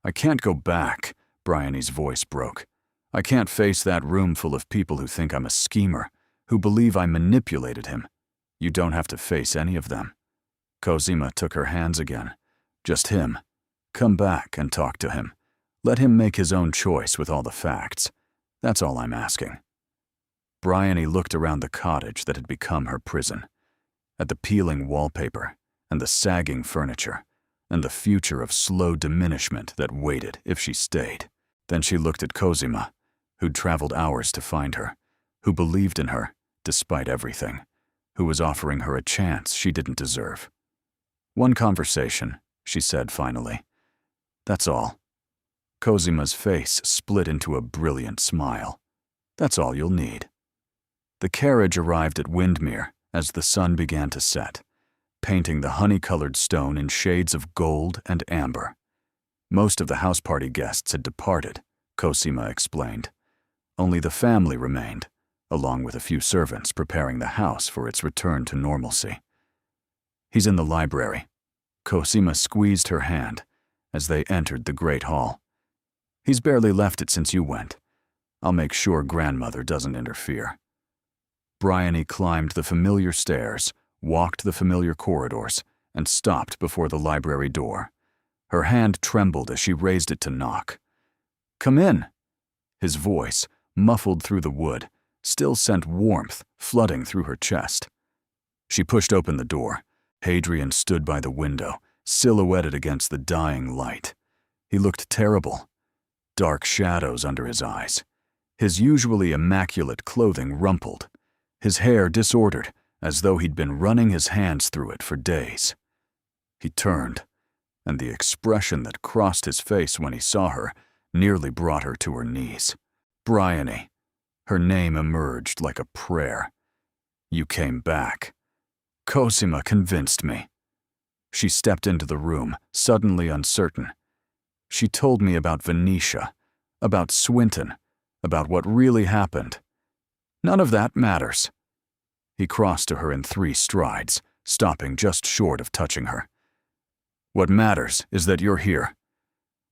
I can't go back, Bryony's voice broke. I can't face that room full of people who think I'm a schemer, who believe I manipulated him. You don't have to face any of them. Cosima took her hands again. Just him. Come back and talk to him. Let him make his own choice with all the facts. That's all I'm asking. Bryony looked around the cottage that had become her prison, at the peeling wallpaper and the sagging furniture and the future of slow diminishment that waited if she stayed. Then she looked at Cosima, who'd traveled hours to find her, who believed in her despite everything, who was offering her a chance she didn't deserve. One conversation, she said finally. That's all. Cosima's face split into a brilliant smile. That's all you'll need. The carriage arrived at Windmere as the sun began to set, painting the honey-colored stone in shades of gold and amber. Most of the house party guests had departed, Cosima explained. Only the family remained, along with a few servants preparing the house for its return to normalcy. He's in the library. Cosima squeezed her hand as they entered the great hall. He's barely left it since you went. I'll make sure grandmother doesn't interfere. Bryony climbed the familiar stairs, walked the familiar corridors, and stopped before the library door. Her hand trembled as she raised it to knock. Come in. His voice, muffled through the wood, still sent warmth flooding through her chest. She pushed open the door. Hadrian stood by the window, silhouetted against the dying light. He looked terrible. Dark shadows under his eyes. His usually immaculate clothing rumpled. His hair disordered, as though he'd been running his hands through it for days. He turned, and the expression that crossed his face when he saw her nearly brought her to her knees. Bryony. Her name emerged like a prayer. You came back. Cosima convinced me. She stepped into the room, suddenly uncertain. She told me about Venetia, about Swinton, about what really happened. None of that matters. He crossed to her in 3 strides, stopping just short of touching her. What matters is that you're here.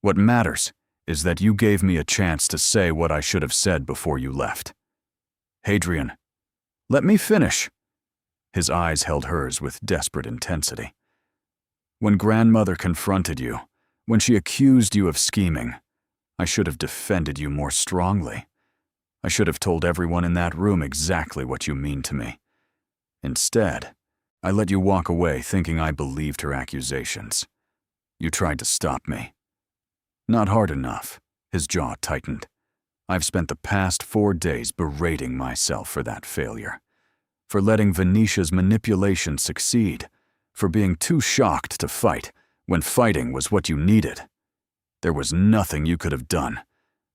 What matters is that you gave me a chance to say what I should have said before you left. Hadrian, let me finish. His eyes held hers with desperate intensity. When grandmother confronted you, when she accused you of scheming, I should have defended you more strongly. I should have told everyone in that room exactly what you mean to me. Instead, I let you walk away thinking I believed her accusations. You tried to stop me. Not hard enough. His jaw tightened. I've spent the past 4 days berating myself for that failure, for letting Venetia's manipulation succeed, for being too shocked to fight when fighting was what you needed. There was nothing you could have done,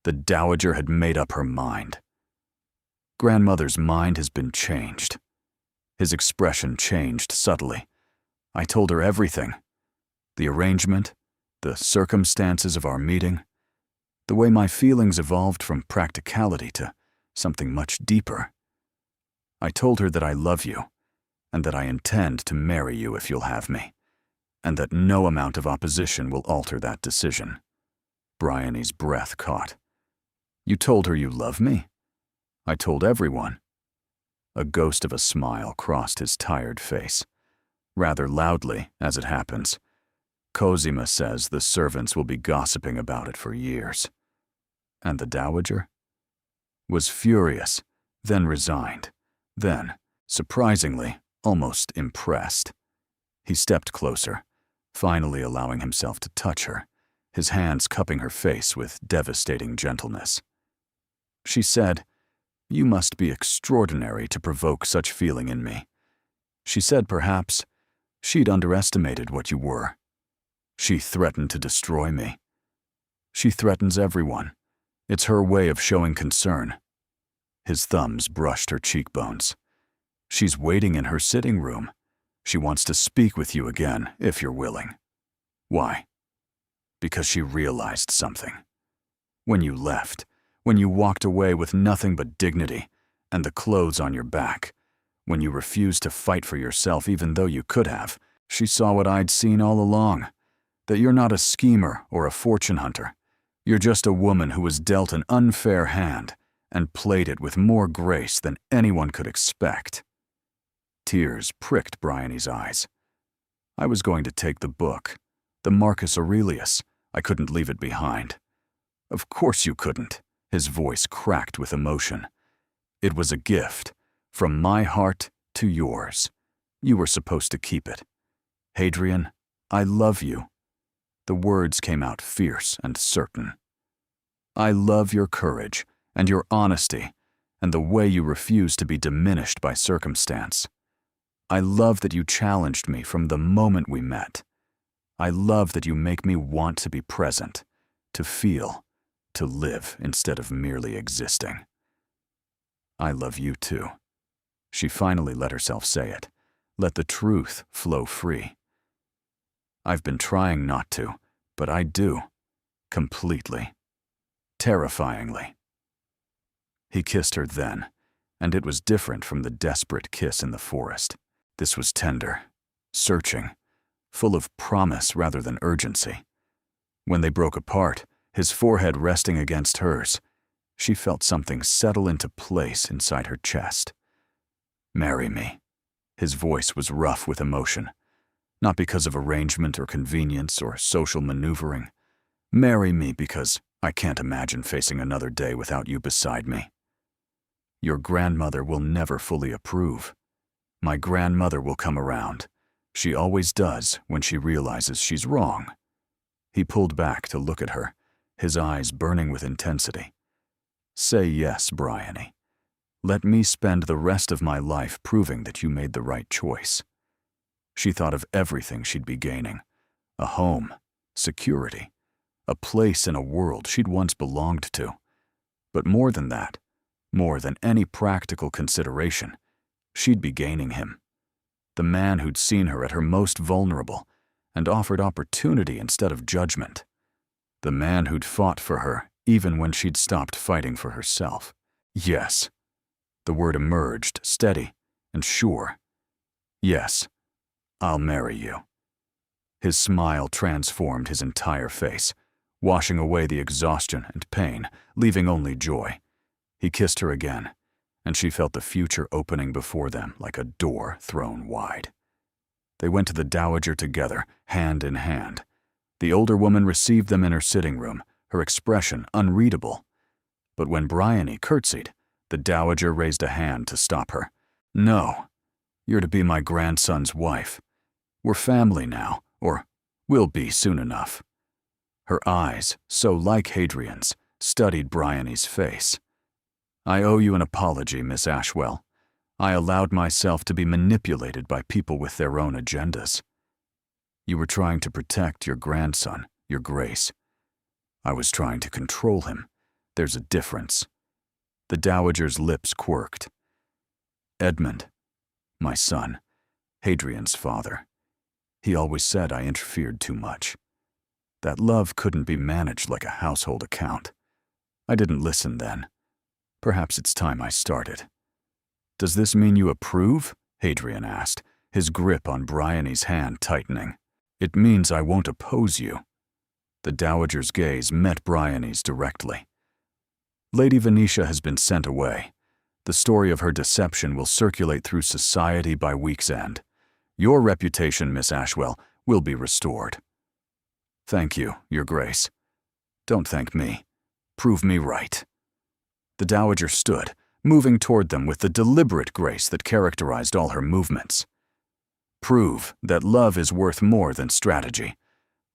The dowager had made up her mind. Grandmother's mind has been changed. His expression changed subtly. I told her everything. The arrangement, the circumstances of our meeting, the way my feelings evolved from practicality to something much deeper. I told her that I love you, and that I intend to marry you if you'll have me, and that no amount of opposition will alter that decision. Bryony's breath caught. You told her you love me? I told everyone. A ghost of a smile crossed his tired face. Rather loudly, as it happens. Cosima says the servants will be gossiping about it for years. And the dowager? Was furious, then resigned, then, surprisingly, almost impressed. He stepped closer, finally allowing himself to touch her, his hands cupping her face with devastating gentleness. She said, "You must be extraordinary to provoke such feeling in me." She said perhaps she'd underestimated what you were. She threatened to destroy me. She threatens everyone. It's her way of showing concern. His thumbs brushed her cheekbones. She's waiting in her sitting room. She wants to speak with you again, if you're willing. Why? Because she realized something. When you left, when you walked away with nothing but dignity and the clothes on your back, when you refused to fight for yourself even though you could have, she saw what I'd seen all along, that you're not a schemer or a fortune hunter. You're just a woman who was dealt an unfair hand and played it with more grace than anyone could expect. Tears pricked Bryony's eyes. I was going to take the book, the Marcus Aurelius. I couldn't leave it behind. Of course you couldn't. His voice cracked with emotion. It was a gift, from my heart to yours. You were supposed to keep it. Hadrian, I love you. The words came out fierce and certain. I love your courage and your honesty and the way you refuse to be diminished by circumstance. I love that you challenged me from the moment we met. I love that you make me want to be present, to feel, to live instead of merely existing. I love you too. She finally let herself say it, let the truth flow free. I've been trying not to, but I do. Completely. Terrifyingly. He kissed her then, and it was different from the desperate kiss in the forest. This was tender, searching, full of promise rather than urgency. When they broke apart, his forehead resting against hers, she felt something settle into place inside her chest. Marry me. His voice was rough with emotion, not because of arrangement or convenience or social maneuvering. Marry me because I can't imagine facing another day without you beside me. Your grandmother will never fully approve. My grandmother will come around. She always does when she realizes she's wrong. He pulled back to look at her, his eyes burning with intensity. Say yes, Bryony. Let me spend the rest of my life proving that you made the right choice. She thought of everything she'd be gaining. A home, security, a place in a world she'd once belonged to. But more than that, more than any practical consideration, she'd be gaining him. The man who'd seen her at her most vulnerable and offered opportunity instead of judgment. The man who'd fought for her even when she'd stopped fighting for herself. Yes. The word emerged, steady and sure. Yes, I'll marry you. His smile transformed his entire face, washing away the exhaustion and pain, leaving only joy. He kissed her again, and she felt the future opening before them like a door thrown wide. They went to the dowager together, hand in hand. The older woman received them in her sitting room, her expression unreadable. But when Bryony curtsied, the dowager raised a hand to stop her. No, you're to be my grandson's wife. We're family now, or will be soon enough. Her eyes, so like Hadrian's, studied Bryony's face. I owe you an apology, Miss Ashwell. I allowed myself to be manipulated by people with their own agendas. You were trying to protect your grandson, your Grace. I was trying to control him, There's a difference." The dowager's lips quirked. "Edmund, my son, Hadrian's father. He always said I interfered too much. That love couldn't be managed like a household account. I didn't listen then. Perhaps it's time I started." "Does this mean you approve?" Hadrian asked, his grip on Bryony's hand tightening. "It means I won't oppose you." The dowager's gaze met Bryony's directly. "Lady Venetia has been sent away. The story of her deception will circulate through society by week's end. Your reputation, Miss Ashwell, will be restored." "Thank you, Your Grace." "Don't thank me. Prove me right." The dowager stood, moving toward them with the deliberate grace that characterized all her movements. "Prove that love is worth more than strategy.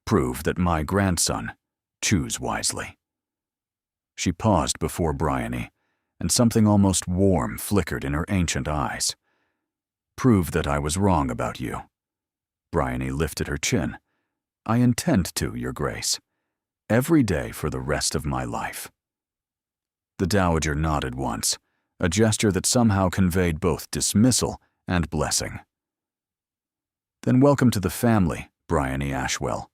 Prove that my grandson, choose wisely." She paused before Bryony, and something almost warm flickered in her ancient eyes. "Prove that I was wrong about you." Bryony lifted her chin. "I intend to, Your Grace. Every day for the rest of my life." The dowager nodded once, a gesture that somehow conveyed both dismissal and blessing. "Then welcome to the family, Bryony Ashwell.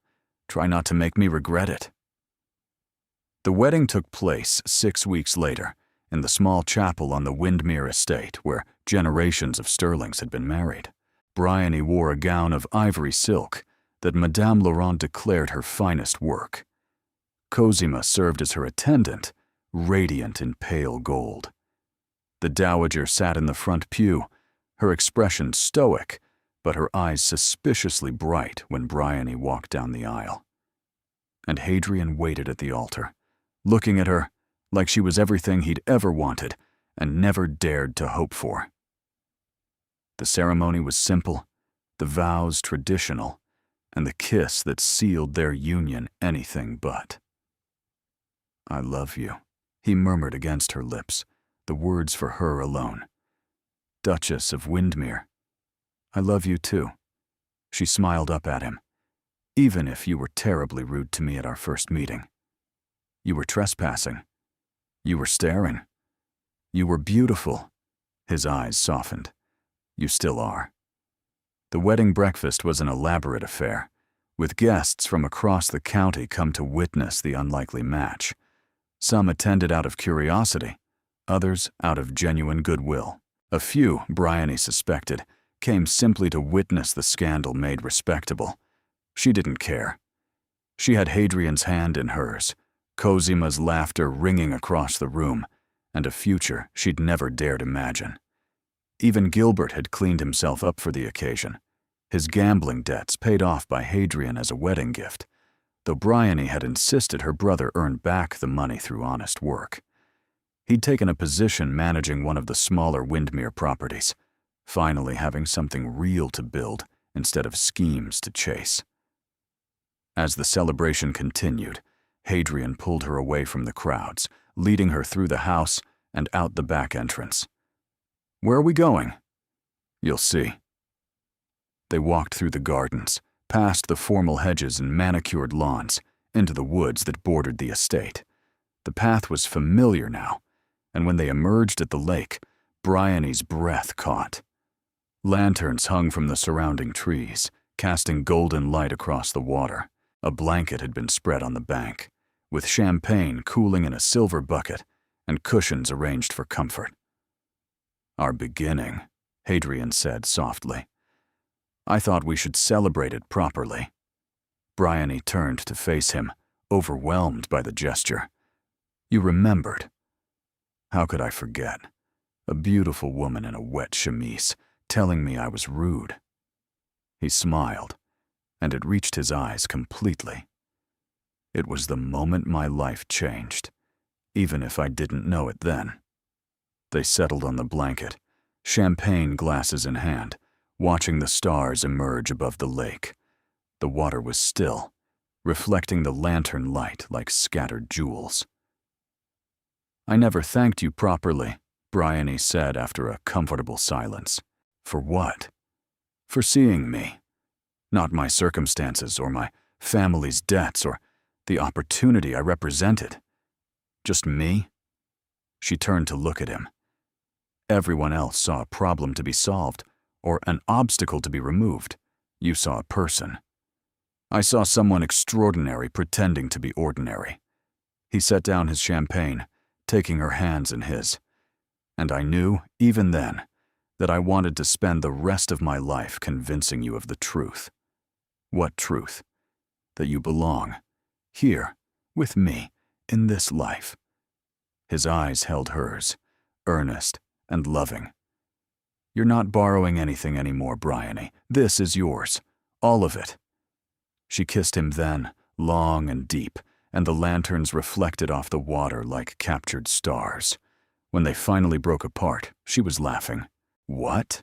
Try not to make me regret it." The wedding took place 6 weeks later in the small chapel on the Windmere estate where generations of Sterlings had been married. Bryony wore a gown of ivory silk that Madame Laurent declared her finest work. Cosima served as her attendant, radiant in pale gold. The dowager sat in the front pew, her expression stoic, but her eyes suspiciously bright when Bryony walked down the aisle. And Hadrian waited at the altar, looking at her like she was everything he'd ever wanted and never dared to hope for. The ceremony was simple, the vows traditional, and the kiss that sealed their union anything but. "I love you," he murmured against her lips, the words for her alone. "Duchess of Windmere, I love you too." She smiled up at him. "Even if you were terribly rude to me at our first meeting. You were trespassing. You were staring. You were beautiful." His eyes softened. "You still are." The wedding breakfast was an elaborate affair, with guests from across the county come to witness the unlikely match. Some attended out of curiosity, others out of genuine goodwill. A few, Bryony suspected, came simply to witness the scandal made respectable. She didn't care. She had Hadrian's hand in hers, Cosima's laughter ringing across the room, and a future she'd never dared imagine. Even Gilbert had cleaned himself up for the occasion, his gambling debts paid off by Hadrian as a wedding gift, though Bryony had insisted her brother earn back the money through honest work. He'd taken a position managing one of the smaller Windmere properties, finally having something real to build instead of schemes to chase. As the celebration continued, Hadrian pulled her away from the crowds, leading her through the house and out the back entrance. "Where are we going?" "You'll see." They walked through the gardens, past the formal hedges and manicured lawns, into the woods that bordered the estate. The path was familiar now, and when they emerged at the lake, Bryony's breath caught. Lanterns hung from the surrounding trees, casting golden light across the water. A blanket had been spread on the bank, with champagne cooling in a silver bucket and cushions arranged for comfort. "Our beginning," Hadrian said softly. "I thought we should celebrate it properly." Bryony turned to face him, overwhelmed by the gesture. "You remembered." "How could I forget? A beautiful woman in a wet chemise, telling me I was rude." He smiled, and it reached his eyes completely. "It was the moment my life changed, even if I didn't know it then." They settled on the blanket, champagne glasses in hand, watching the stars emerge above the lake. The water was still, reflecting the lantern light like scattered jewels. "I never thanked you properly," Bryony said after a comfortable silence. "For what?" "For seeing me. Not my circumstances or my family's debts or the opportunity I represented. Just me? She turned to look at him. Everyone else saw a problem to be solved, or an obstacle to be removed. You saw a person. I saw someone extraordinary pretending to be ordinary. He set down his champagne, taking her hands in his. And I knew, even then, that I wanted to spend the rest of my life convincing you of the truth. What truth? That you belong, here, with me, in this life. His eyes held hers, earnest and loving. You're not borrowing anything anymore, Bryony. This is yours, all of it. She kissed him then, long and deep, and the lanterns reflected off the water like captured stars. When they finally broke apart, she was laughing. What?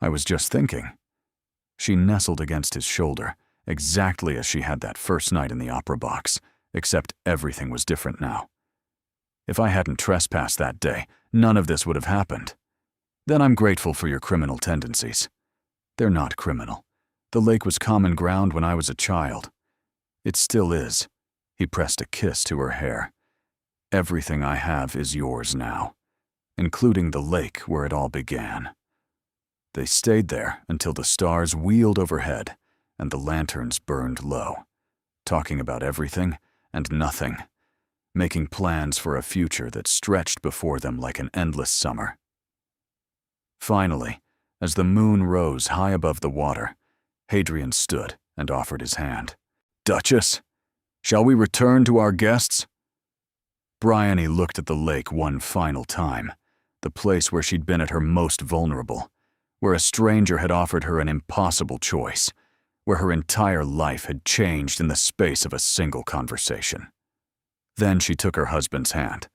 I was just thinking. She nestled against his shoulder, exactly as she had that first night in the opera box, except everything was different now. If I hadn't trespassed that day, none of this would have happened. Then I'm grateful for your criminal tendencies. They're not criminal. The lake was common ground when I was a child. It still is. He pressed a kiss to her hair. Everything I have is yours now, including the lake where it all began. They stayed there until the stars wheeled overhead and the lanterns burned low, talking about everything and nothing, making plans for a future that stretched before them like an endless summer. Finally, as the moon rose high above the water, Hadrian stood and offered his hand. Duchess, shall we return to our guests? Bryony looked at the lake one final time, the place where she'd been at her most vulnerable, where a stranger had offered her an impossible choice, where her entire life had changed in the space of a single conversation. Then she took her husband's hand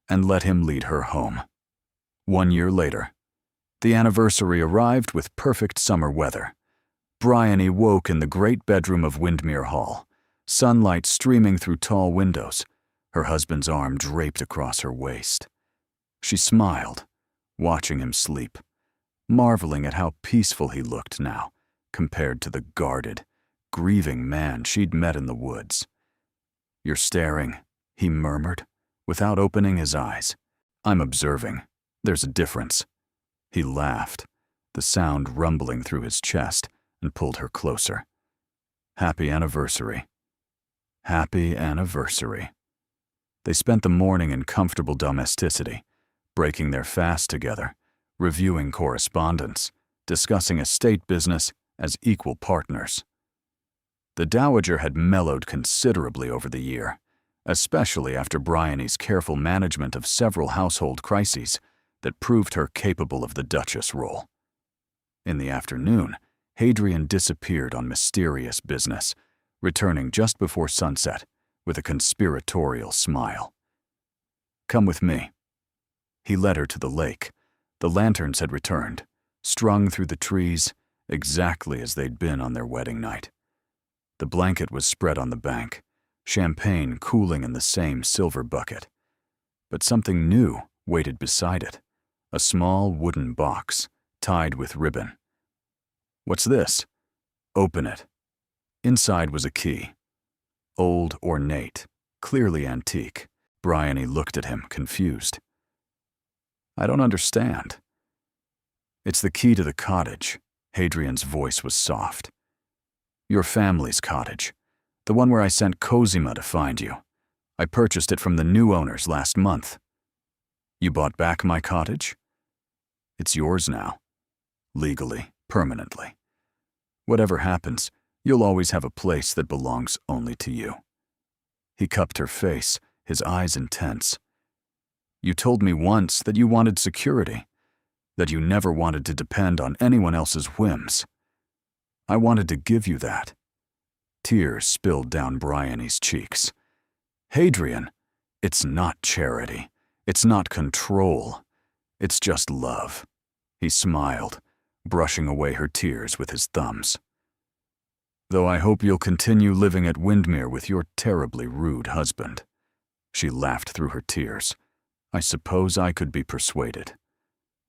and let him lead her home. 1 year later, the anniversary arrived with perfect summer weather. Bryony woke in the great bedroom of Windmere Hall, sunlight streaming through tall windows, her husband's arm draped across her waist. She smiled, watching him sleep, marveling at how peaceful he looked now, compared to the guarded, grieving man she'd met in the woods. You're staring, he murmured, without opening his eyes. I'm observing. There's a difference. He laughed, the sound rumbling through his chest, and pulled her closer. Happy anniversary. Happy anniversary. They spent the morning in comfortable domesticity, breaking their fast together, reviewing correspondence, discussing estate business as equal partners. The Dowager had mellowed considerably over the year, especially after Bryony's careful management of several household crises that proved her capable of the Duchess role. In the afternoon, Hadrian disappeared on mysterious business, returning just before sunset with a conspiratorial smile. Come with me. He led her to the lake. The lanterns had returned, strung through the trees, exactly as they'd been on their wedding night. The blanket was spread on the bank, champagne cooling in the same silver bucket. But something new waited beside it, a small wooden box, tied with ribbon. What's this? Open it. Inside was a key. Old, ornate, clearly antique. Bryony looked at him, confused. I don't understand. It's the key to the cottage. Hadrian's voice was soft. Your family's cottage. The one where I sent Cosima to find you. I purchased it from the new owners last month. You bought back my cottage? It's yours now. Legally, permanently. Whatever happens, you'll always have a place that belongs only to you. He cupped her face, his eyes intense. You told me once that you wanted security, that you never wanted to depend on anyone else's whims. I wanted to give you that. Tears spilled down Bryony's cheeks. Hadrian, it's not charity. It's not control. It's just love. He smiled, brushing away her tears with his thumbs. Though I hope you'll continue living at Windmere with your terribly rude husband. She laughed through her tears. I suppose I could be persuaded.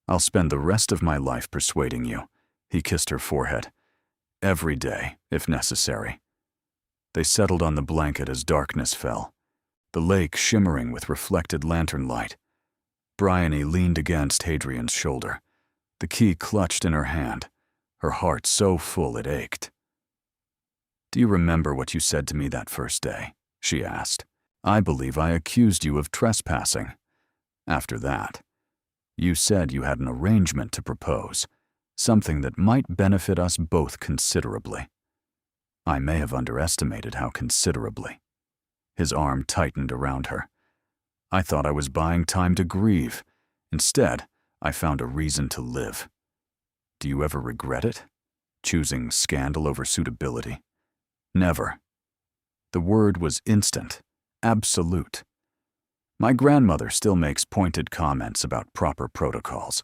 I'll spend the rest of my life persuading you. He kissed her forehead. Every day, if necessary. They settled on the blanket as darkness fell. the lake shimmering with reflected lantern light. Bryony leaned against Hadrian's shoulder, the key clutched in her hand, her heart so full it ached. "Do you remember what you said to me that first day?" she asked. "I believe I accused you of trespassing. After that, you said you had an arrangement to propose, something that might benefit us both considerably." I may have underestimated how considerably. His arm tightened around her. I thought I was buying time to grieve. Instead, I found a reason to live. Do you ever regret it? Choosing scandal over suitability? Never. The word was instant, absolute. My grandmother still makes pointed comments about proper protocols.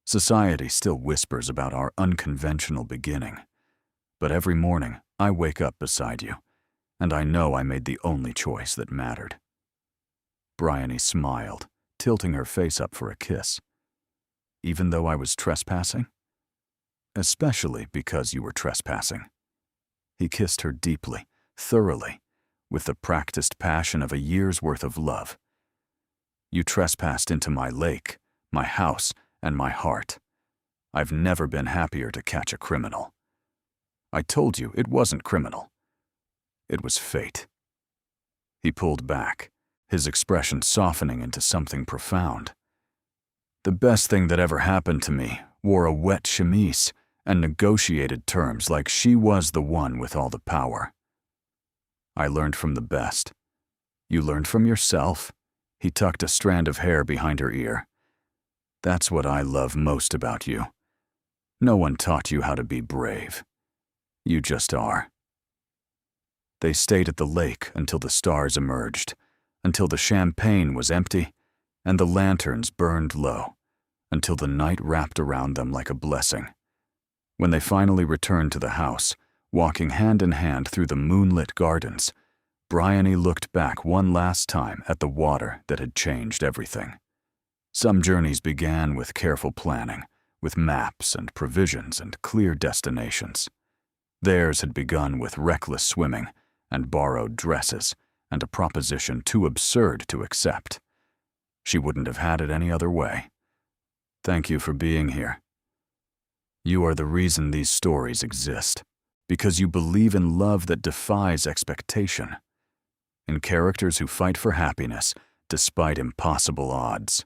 Society still whispers about our unconventional beginning. But every morning, I wake up beside you, and I know I made the only choice that mattered. Bryony smiled, tilting her face up for a kiss. Even though I was trespassing? Especially because you were trespassing. He kissed her deeply, thoroughly, with the practiced passion of a year's worth of love. You trespassed into my lake, my house, and my heart. I've never been happier to catch a criminal. I told you it wasn't criminal. It was fate. He pulled back, his expression softening into something profound. The best thing that ever happened to me wore a wet chemise and negotiated terms like she was the one with all the power. I learned from the best. You learned from yourself. He tucked a strand of hair behind her ear. That's what I love most about you. No one taught you how to be brave. You just are. They stayed at the lake until the stars emerged, until the champagne was empty and the lanterns burned low, until the night wrapped around them like a blessing. When they finally returned to the house, walking hand in hand through the moonlit gardens, Bryony looked back one last time at the water that had changed everything. Some journeys began with careful planning, with maps and provisions and clear destinations. Theirs had begun with reckless swimming and borrowed dresses and a proposition too absurd to accept. She wouldn't have had it any other way. Thank you for being here. You are the reason these stories exist, because you believe in love that defies expectation, in characters who fight for happiness despite impossible odds,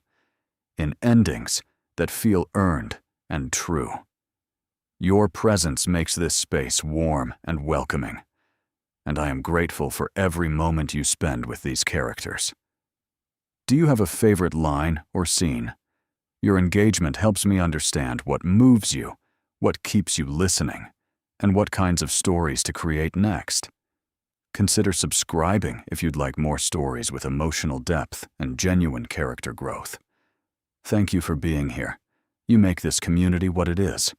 in endings that feel earned and true. Your presence makes this space warm and welcoming, and I am grateful for every moment you spend with these characters. Do you have a favorite line or scene? Your engagement helps me understand what moves you, what keeps you listening, and what kinds of stories to create next. Consider subscribing if you'd like more stories with emotional depth and genuine character growth. Thank you for being here. You make this community what it is.